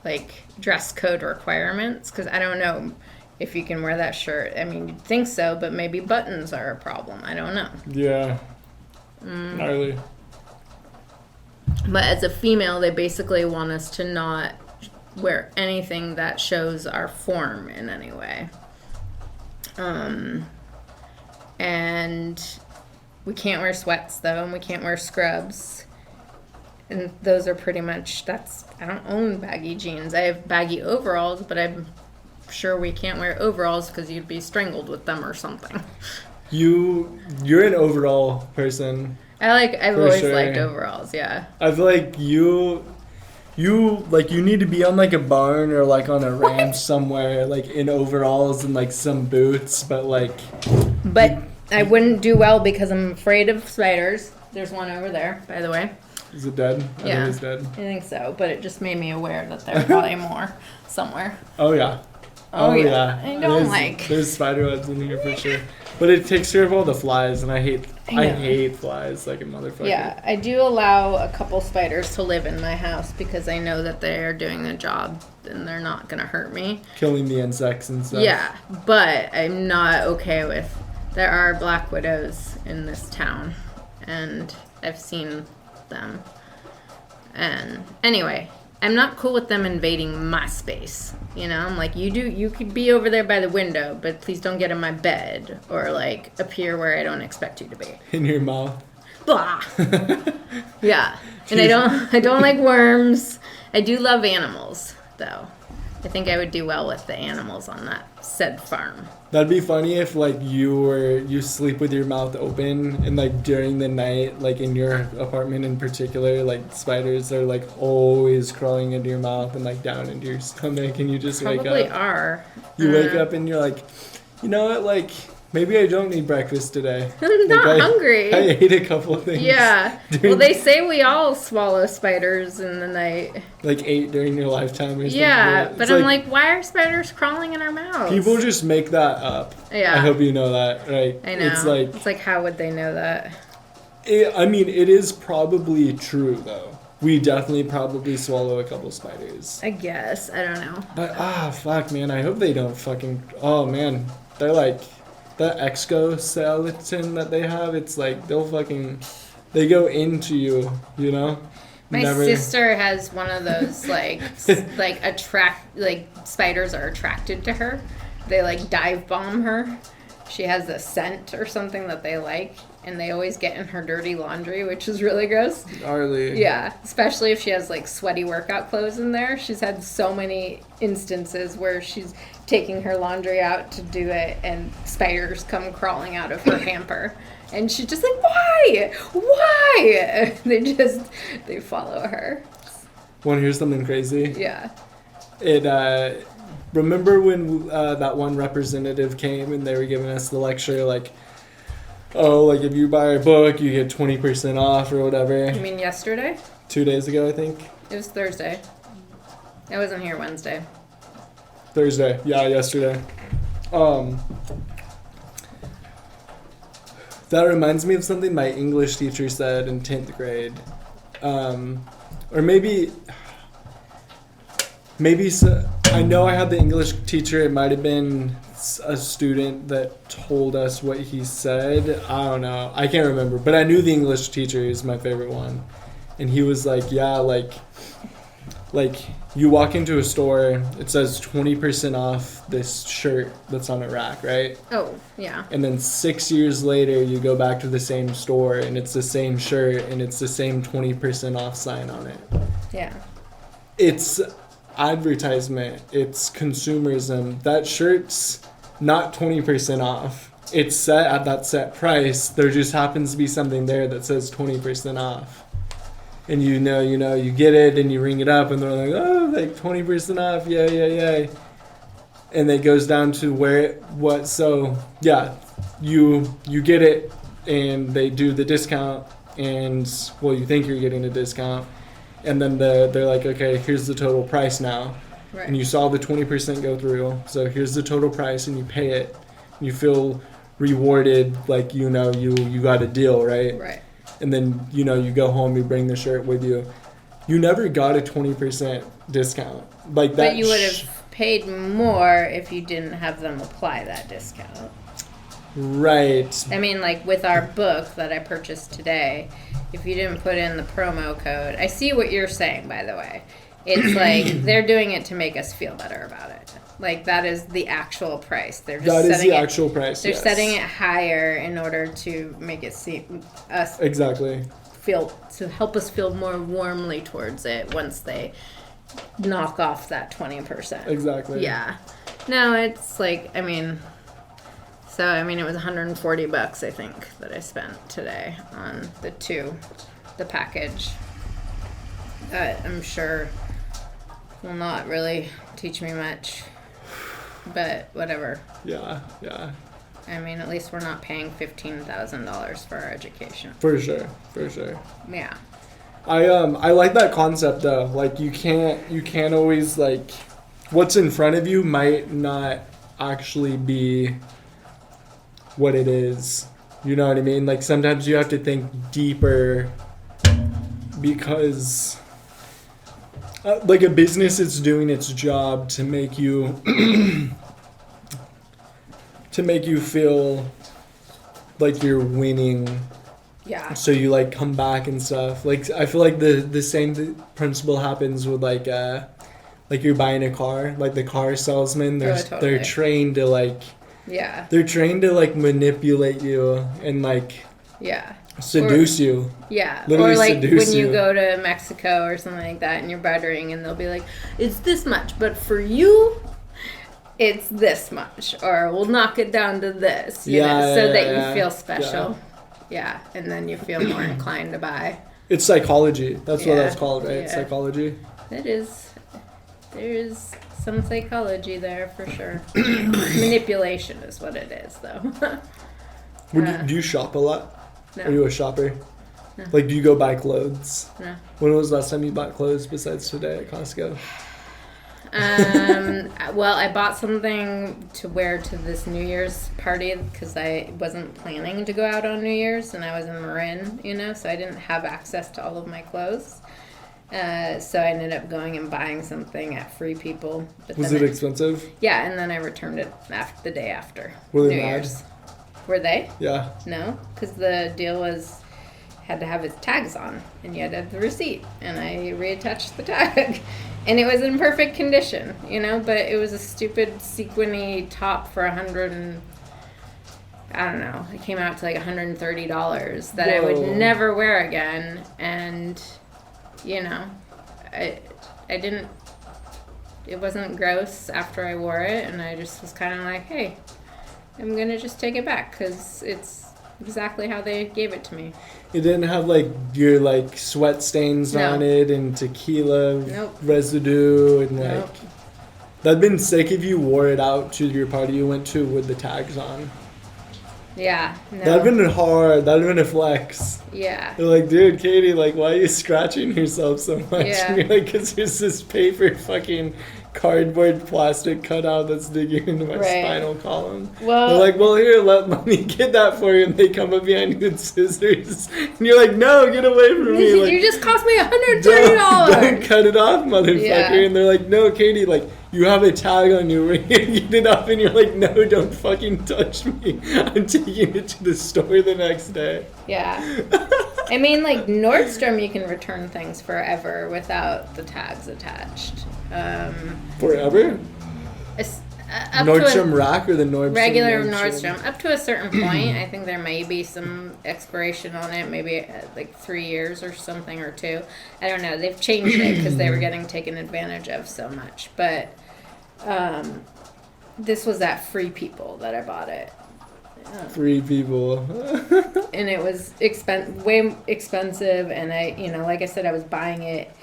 like, dress code requirements, because I don't know if you can wear that shirt. I mean, you'd think so, but maybe buttons are a problem. I don't know. Yeah. Gnarly. But as a female, they basically want us to not wear anything that shows our form in any way. And we can't wear sweats, though, and we can't wear scrubs. And those are pretty much, I don't own baggy jeans. I have baggy overalls, but I'm sure we can't wear overalls because you'd be strangled with them or something. You're an overall person. I've always liked overalls, yeah. I feel like you need to be on like a barn or like on a ranch somewhere, like in overalls and like some boots, but I wouldn't do well because I'm afraid of spiders. There's one over there, by the way. Is it dead? I think he's dead. I think so, but it just made me aware that there's probably more somewhere. Oh yeah. Oh yeah. I don't There's spider webs in here for sure. But it takes care of all the flies, and I hate flies like a motherfucker. Yeah, I do allow a couple spiders to live in my house because I know that they are doing their job and they're not gonna hurt me. Killing the insects and stuff. Yeah, but I'm not okay with. There are black widows in this town, and I've seen them. And anyway, I'm not cool with them invading my space. You know, I'm like, you could be over there by the window, but please don't get in my bed or like appear where I don't expect you to be. In your mouth. Blah. Yeah. And I don't like worms. I do love animals, though. I think I would do well with the animals on that said farm. That'd be funny if like you sleep with your mouth open and like during the night, like in your apartment in particular, like spiders are like always crawling into your mouth and like down into your stomach, and you just wake up. Probably are. You wake up and you're like, you know what, like maybe I don't need breakfast today. I'm not hungry. I ate a couple of things. Yeah. Well, they say we all swallow spiders in the night. Like 8 during your lifetime or something. Yeah, but I'm like, why are spiders crawling in our mouths? People just make that up. Yeah. I hope you know that, right? I know. It's like, how would they know that? It is probably true, though. We definitely probably swallow a couple spiders. I guess. I don't know. But, fuck, man. I hope they don't fucking... Oh, man. They're like... The exoskeleton that they have, it's like they go into you, you know? My sister has one of those like spiders are attracted to her. They like dive bomb her. She has a scent or something that they like, and they always get in her dirty laundry, which is really gross. Gnarly. Yeah, especially if she has like sweaty workout clothes in there. She's had so many instances where she's taking her laundry out to do it, and spiders come crawling out of her hamper, and she's just like, why? They follow her. Want to hear something crazy? Yeah. remember when that one representative came and they were giving us the lecture, like, oh, like if you buy a book, you get 20% off or whatever. You mean yesterday? 2 days ago, I think. It was Thursday. I wasn't here Wednesday. Thursday, yeah, yesterday. That reminds me of something my English teacher said in 10th grade. Or maybe so, I know I had the English teacher, it might have been a student that told us what he said. I don't know. I can't remember. But I knew the English teacher is my favorite one. And he was like, yeah, like you walk into a store, it says 20% off this shirt that's on a rack, right? Oh, yeah. And then 6 years later, you go back to the same store and it's the same shirt and it's the same 20% off sign on it. Yeah. It's advertisement. It's consumerism. That shirt's not 20% off. It's set at that set price. There just happens to be something there that says 20% off. And you get it and you ring it up and they're like, oh, like 20% off, yeah. And it goes down to so yeah, you get it and they do the discount and, well, you think you're getting a discount. And then they're like, okay, here's the total price now. Right. And you saw the 20% go through, so here's the total price and you pay it. You feel rewarded, like, you got a deal, right? Right. And then, you go home, you bring the shirt with you. You never got a 20% discount. Like that. But you would have paid more if you didn't have them apply that discount. Right. I mean, like with our book that I purchased today, if you didn't put in the promo code, I see what you're saying, by the way. It's like they're doing it to make us feel better about it. Like that is the actual price. They're just that is setting the it, actual price. They're yes. setting it higher in order to make it seem us exactly to help us feel more warmly towards it once they knock off that 20%. Exactly. Yeah. No, it's like it was $140, I think, that I spent today on the package. I'm sure will not really teach me much, but whatever. Yeah. I mean, at least we're not paying $15,000 for our education. For sure. Yeah. I like that concept though. Like you can't always, like, what's in front of you might not actually be what it is. You know what I mean? Like sometimes you have to think deeper because like a business is doing its job to make you feel like you're winning. Yeah. So you like come back and stuff. Like I feel like the same principle happens with like you're buying a car. Like the car salesman, Totally. they're trained to like. Yeah. They're trained to like manipulate you and like. Yeah. Seduce you. Yeah. Literally or like seduce when you you. go to Mexico or something like that and you're bartering and they'll be like, it's this much, but for you, it's this much. Or we'll knock it down to this, so that you feel special. Yeah. And then you feel more inclined to buy. It's psychology. That's what that's called, right? Yeah. Psychology. It is. There's some psychology there for sure. Manipulation is what it is, though. Do you shop a lot? No. Are you a shopper? No. Like, do you go buy clothes? No. When was the last time you bought clothes besides today at Costco? Well, I bought something to wear to this New Year's party because I wasn't planning to go out on New Year's and I was in Marin, so I didn't have access to all of my clothes. So I ended up going and buying something at Free People. But Was it expensive? Yeah, and then I returned it the day after. Were they New mad? Year's. Were they? Yeah. No, because the deal had to have its tags on, and you had to have the receipt, and I reattached the tag, and it was in perfect condition, but it was a stupid sequiny top for I don't know, it came out to like $130 that I would never wear again, and, I didn't, it wasn't gross after I wore it, and I just was kind of like, hey, I'm going to just take it back because it's exactly how they gave it to me. It didn't have like your like sweat stains No. on it and tequila Nope. residue and Nope. That'd been sick if you wore it out to your party you went to with the tags on. Yeah. No. That'd been hard. That'd been a flex. Yeah. They're like, dude, Katie, like, why are you scratching yourself so much? Yeah. And you're like, because there's this paper fucking cardboard plastic cutout that's digging into my spinal column. Well, they're like, well, here, let me get that for you. And they come up behind you with scissors. And you're like, no, get away from me. Like, you just cost me $130. Don't cut it off, motherfucker. Yeah. And they're like, no, Katie, like, you have a tag on you. We're going to get it up. And you're like, no, don't fucking touch me. I'm taking it to the store the next day. Yeah. I mean, like, Nordstrom, you can return things forever without the tags attached. Forever? Nordstrom Rack or the Nordstrom? Regular Nordstrom. Up to a certain point, I think there may be some expiration on it, maybe like 3 years or something, or 2. I don't know. They've changed it because they were getting taken advantage of so much. But this was at Free People that I bought it. Free People. And it was way expensive, and I, like I said, I was buying it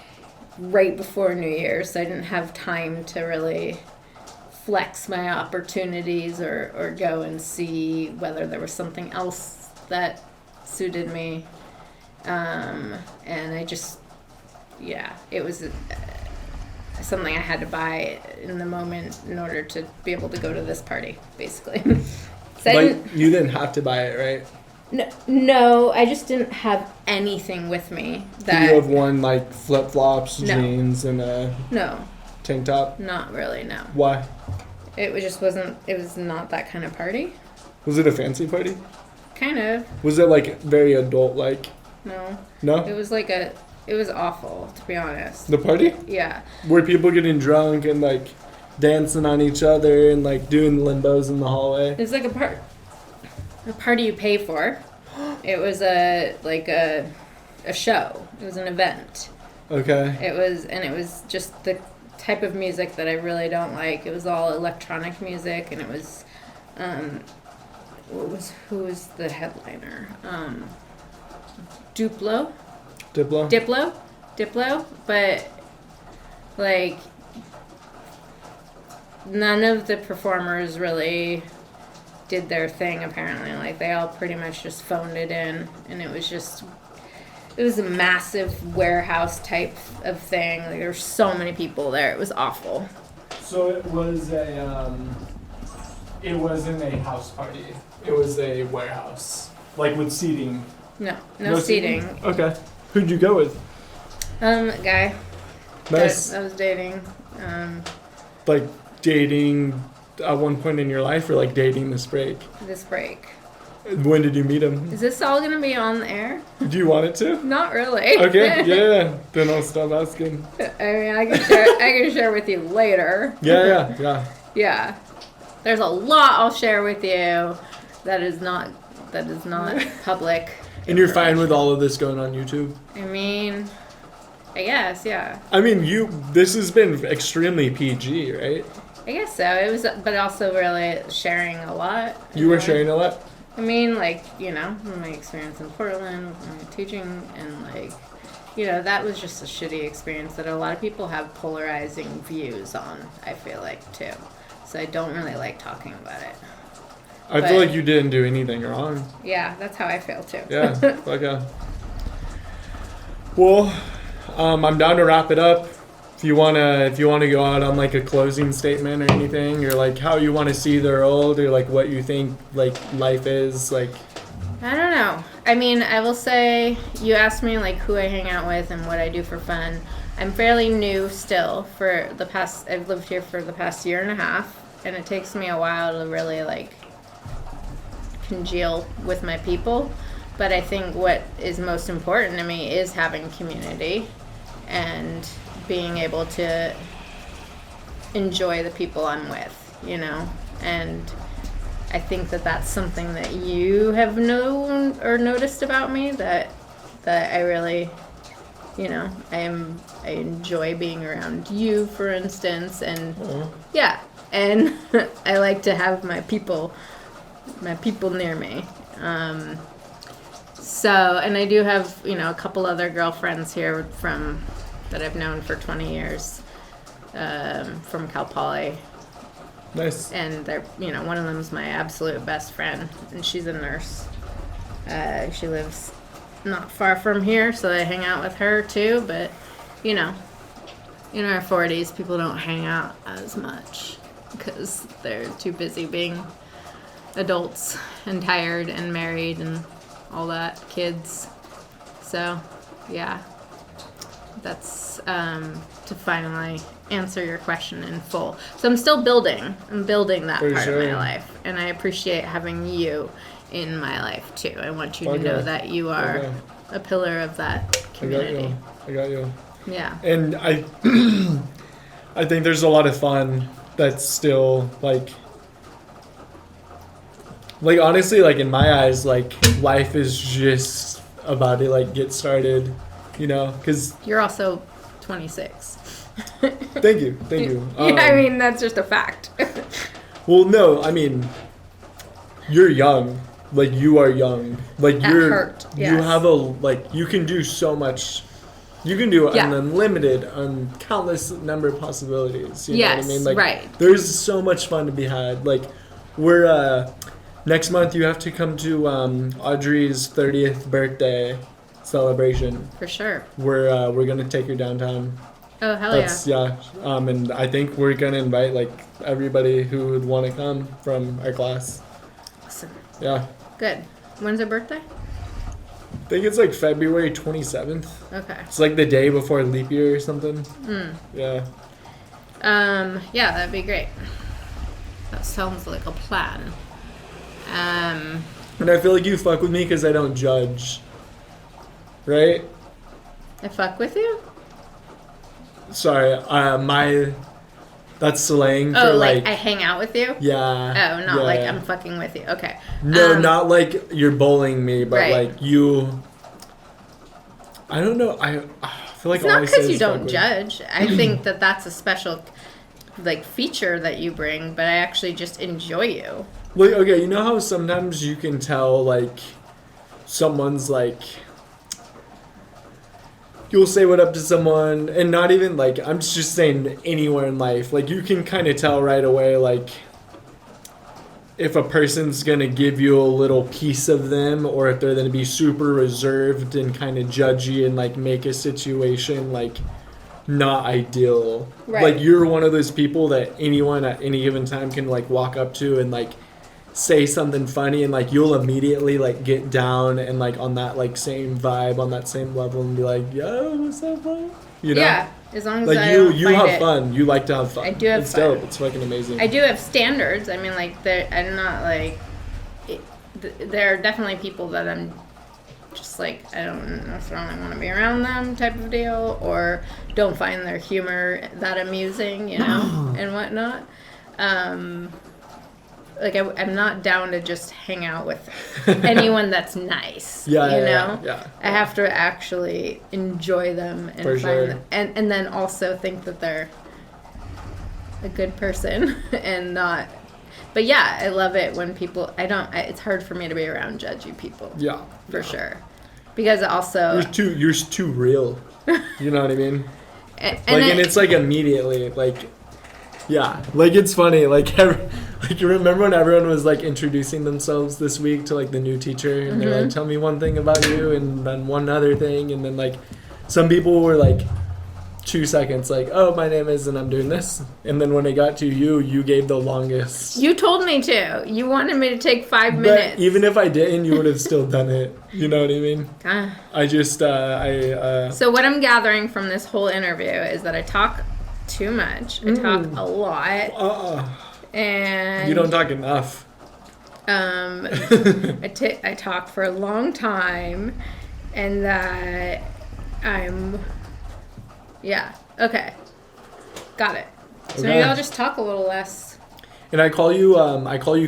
right before New Year's, so I didn't have time to really flex my opportunities or go and see whether there was something else that suited me. And I just, it was something I had to buy in the moment in order to be able to go to this party, basically. So like, you didn't have to buy it, right? No, I just didn't have anything with me. That you have one, like, flip-flops, jeans, and a tank top? Not really, no. Why? It was not that kind of party. Was it a fancy party? Kind of. Was it, like, very adult-like? No. No? It was awful, to be honest. The party? Yeah. Were people getting drunk and, like, dancing on each other and, like, doing limbos in the hallway? It was like a party you pay for. It was a show. It was an event. Okay. It was just the type of music that I really don't like. It was all electronic music, and it was who was the headliner? Diplo, but like none of the performers really did their thing, apparently. Like, they all pretty much just phoned it in, and it was a massive warehouse type of thing. Like, there were so many people there. It was awful. So it wasn't a house party. It was a warehouse, like, with seating. No seating. Okay. Who'd you go with? A guy. Nice. That I was dating. Like, dating at one point in your life, or like dating this break? This break. When did you meet him? Is this all gonna be on the air? Do you want it to? Not really. Okay, yeah. Then I'll stop asking. I mean, I can share with you later. Yeah. Yeah. There's a lot I'll share with you that is not public. And you're fine with all of this going on YouTube? I mean, I guess, yeah. I mean, this has been extremely PG, right? I guess so. It was, but also really sharing a lot. You were sharing a lot? I mean, like, my experience in Portland with my teaching, and, like, that was just a shitty experience that a lot of people have polarizing views on, I feel like, too. So I don't really like talking about it. I feel like you didn't do anything wrong. Yeah, that's how I feel, too. Yeah, okay. Well, I'm down to wrap it up. If you wanna go out on, like, a closing statement or anything, or, like, how you want to see the world, or, like, what you think, like, life is, like. I don't know. I mean, I will say, you asked me, like, who I hang out with and what I do for fun. I'm fairly new still. I've lived here for the past year and a half, and it takes me a while to really, like, congeal with my people. But I think what is most important to me is having community and being able to enjoy the people I'm with, and I think that that's something that you have known or noticed about me, that I really, I enjoy being around you, for instance, and and I like to have my people near me. So, and I do have, a couple other girlfriends here that I've known for 20 years. from Cal Poly. Nice. And they're, one of them is my absolute best friend, and she's a nurse. She lives not far from here, so I hang out with her too. But, in our 40s, people don't hang out as much because they're too busy being adults and tired and married and all that, kids. So, yeah, that's to finally answer your question in full. So I'm still building. I'm building that part of my life, and I appreciate having you in my life too. I want you to know that you are a pillar of that community. I got you. Yeah. And I think there's a lot of fun that's still like honestly, like in my eyes, like life is just about to like get started, because you're also 26. Thank you. I mean, that's just a fact. Well, no, I mean, you're young. Like, you are young. Like, you have you can do so much. You can do an unlimited, countless number of possibilities. You know what I mean? Like, right. There's so much fun to be had. Like, we're, next month you have to come to Audrey's 30th birthday celebration. For sure. We're going to take her downtown. Oh, hell yeah. And I think we're going to invite, like, everybody who would want to come from our class. Awesome. Yeah. Good. When's her birthday? I think it's, like, February 27th. Okay. It's, like, the day before leap year or something. Yeah. Yeah, that'd be great. That sounds like a plan. And I feel like you fuck with me because I don't judge. Right? I fuck with you? Sorry, that's slang for like I hang out with you? Yeah. Oh, not like I'm fucking with you. Okay. No, not like you're bullying me, but like you. I don't know. I feel like it's not because you don't judge. I think that's a special like feature that you bring, but I actually just enjoy you. Like, okay, you know how sometimes you can tell like someone's like. You'll say what up to someone, and not even, like, I'm just saying anywhere in life. Like, you can kind of tell right away, like, if a person's going to give you a little piece of them, or if they're going to be super reserved and kind of judgy and, like, make a situation, like, not ideal. Right. Like, you're one of those people that anyone at any given time can, like, walk up to and, like, say something funny, and like you'll immediately like get down and like on that like same vibe, on that same level, and be like, yo, what's up, bro? Yeah, as long as like I you have fun. You like to have fun. I do have it's fun. Dope. It's fucking amazing. I do have standards. I mean, like I'm not like there are definitely people that I'm just like I don't necessarily want to be around them type of deal, or don't find their humor that amusing, and whatnot. Like, I'm not down to just hang out with anyone that's nice. Yeah. I have to actually enjoy them and find them, and then also think that they're a good person and not. But yeah, I love it when people. It's hard for me to be around judgy people. Yeah, for sure. Because also you're too real. You know what I mean? and it's like immediately like. Yeah, like it's funny, like you remember when everyone was like introducing themselves this week to like the new teacher, and they're like, tell me one thing about you, and then one other thing, and then like some people were like 2 seconds like, oh, my name is, and I'm doing this, and then when it got to you gave the longest. You told me to. You wanted me to take 5 minutes. But even if I didn't, you would have still done it. You know what I mean? I just So what I'm gathering from this whole interview is that I talk too much. I talk a lot. And you don't talk enough. I talk for a long time, and that okay, got it. So maybe I'll just talk a little less. And I call you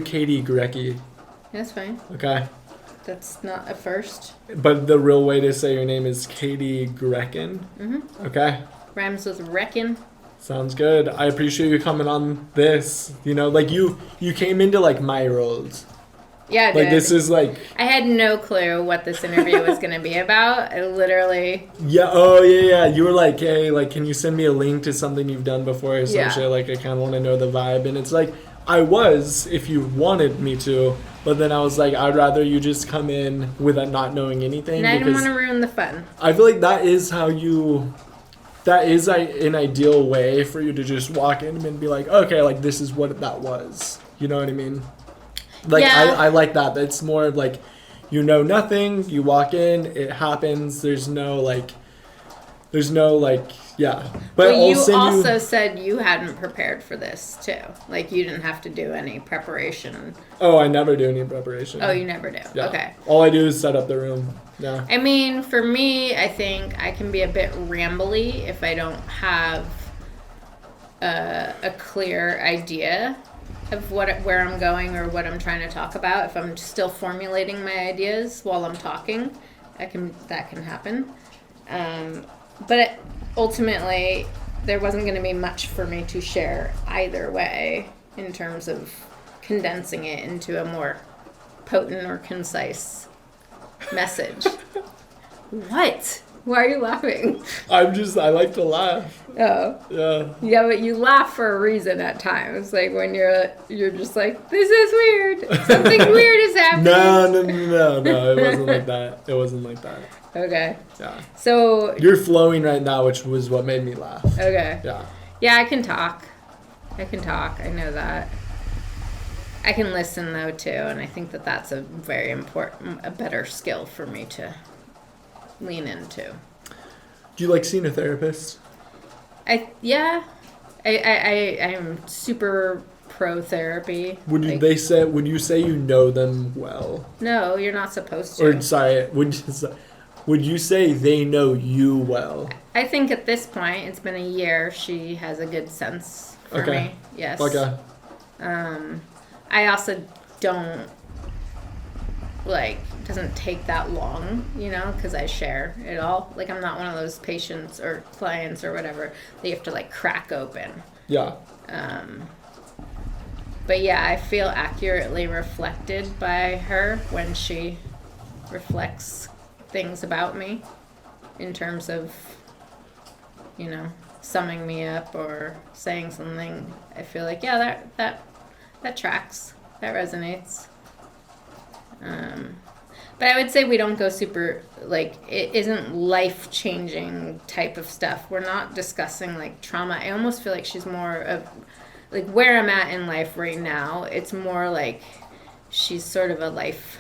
Katie Gurecki. That's fine. Okay. That's not a first. But the real way to say your name is Katie Grecken. Okay. Rhymes with reckon. Sounds good. I appreciate you coming on this. Like you came into like my roles. Yeah, Like, dude. this is like... I had no clue what this interview was going to be about. I literally... Yeah, oh, yeah. You were like, hey, like, can you send me a link to something you've done before or some Yeah. shit? Like, I kind of want to know the vibe. And it's like, I was, if you wanted me to, but then I was like, I'd rather you just come in without not knowing anything. And I didn't want to ruin the fun. I feel like that is how you... That is an ideal way for you to just walk in and be like, okay, like, this is what that was. You know what I mean? Like, Yeah. I like that. It's more of like, you know nothing, you walk in, it happens, there's no, yeah. But Well, you also said you hadn't prepared for this, too. Like, you didn't have to do any preparation. Oh, I never do any preparation. Oh, you never do? Yeah. Okay. All I do is set up the room. Yeah. I mean, for me, I think I can be a bit rambly if I don't have a clear idea of where I'm going or what I'm trying to talk about. If I'm still formulating my ideas while I'm talking, that can happen. But ultimately, there wasn't going to be much for me to share either way in terms of condensing it into a more potent or concise message. What? Why are you laughing? I like to laugh. Oh. Yeah. Yeah, but you laugh for a reason at times. Like when you're just like, this is weird. Something weird is happening. No. It wasn't like that. It wasn't like that. Okay. Yeah. So you're flowing right now, which was what made me laugh. Okay. Yeah. Yeah, I can talk. I know that. I can listen though too, and I think that that's a very important, a better skill for me to lean into. Do you like seeing a therapist? I am super pro therapy. Would you say you know them well? No, you're not supposed to. Or sorry, would you say they know you well? I think at this point, it's been a year. She has a good sense for me. Yes. Okay. I also don't doesn't take that long, because I share it all. Like, I'm not one of those patients or clients or whatever that you have to crack open. Yeah. But yeah, I feel accurately reflected by her when she reflects things about me in terms of, summing me up or saying something. I feel like, yeah, that tracks. That resonates. But I would say we don't go super, it isn't life-changing type of stuff. We're not discussing, trauma. I almost feel like she's more of, where I'm at in life right now, it's more like she's sort of a life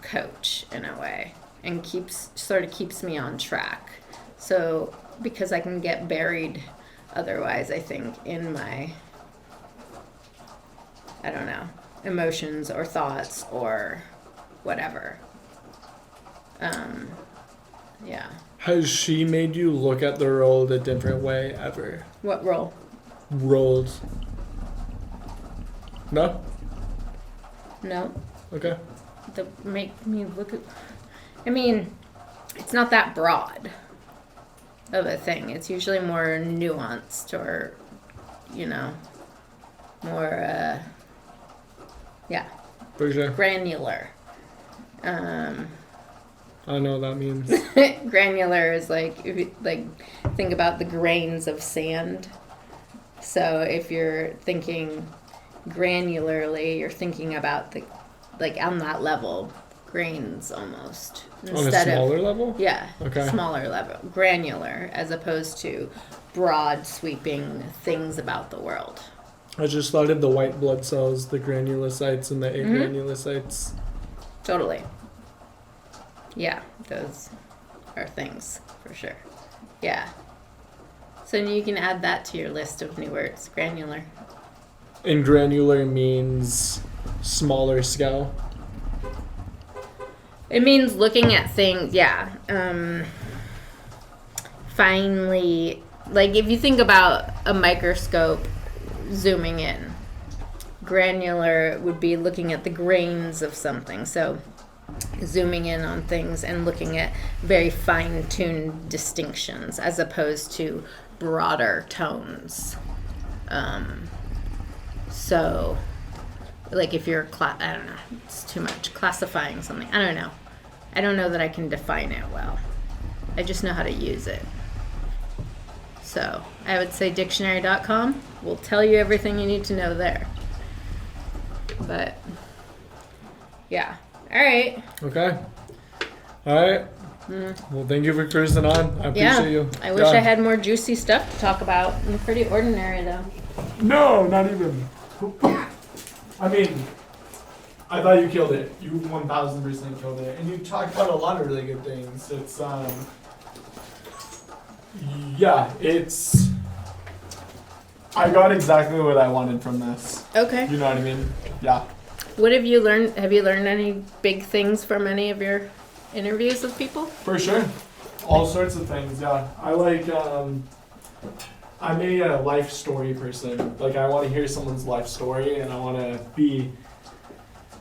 coach in a way and keeps me on track. So, because I can get buried otherwise, I think, in my, I don't know, emotions or thoughts or whatever. Yeah. Has she made you look at the world a different way ever? What role? Roles. No? No. Okay. Make me look at... I mean, it's not that broad of a thing. It's usually more nuanced or, more, yeah. For sure. Granular. I don't know what that means. Granular is if you think about the grains of sand. So if you're thinking granularly, you're thinking about the on that level, grains almost. Instead on a smaller level? Yeah. Okay. Smaller level. Granular as opposed to broad sweeping things about the world. I just thought of the white blood cells, the granulocytes and the agranulocytes. Totally. Yeah, those are things for sure. Yeah. So you can add that to your list of new words, granular. And granular means smaller scale? It means looking at things, yeah. Finely, if you think about a microscope zooming in, granular would be looking at the grains of something. So zooming in on things and looking at very fine-tuned distinctions as opposed to broader tones. So like if you're I don't know, it's too much classifying something. I don't know. I don't know that I can define it well. I just know how to use it. So I would say dictionary.com will tell you everything you need to know there. But yeah. All right. Okay. All right. Well, thank you for cruising on. I appreciate you. I wish I had more juicy stuff to talk about. I'm pretty ordinary though. No, not even. I mean, I thought you killed it. You 1000% killed it. And you talked about a lot of really good things. It's, yeah, it's, I got exactly what I wanted from this. Okay. You know what I mean? Yeah. What have you learned? Have you learned any big things from any of your interviews with people? For sure. All sorts of things, yeah. I like, I'm a life story person. Like, I want to hear someone's life story, and I want to be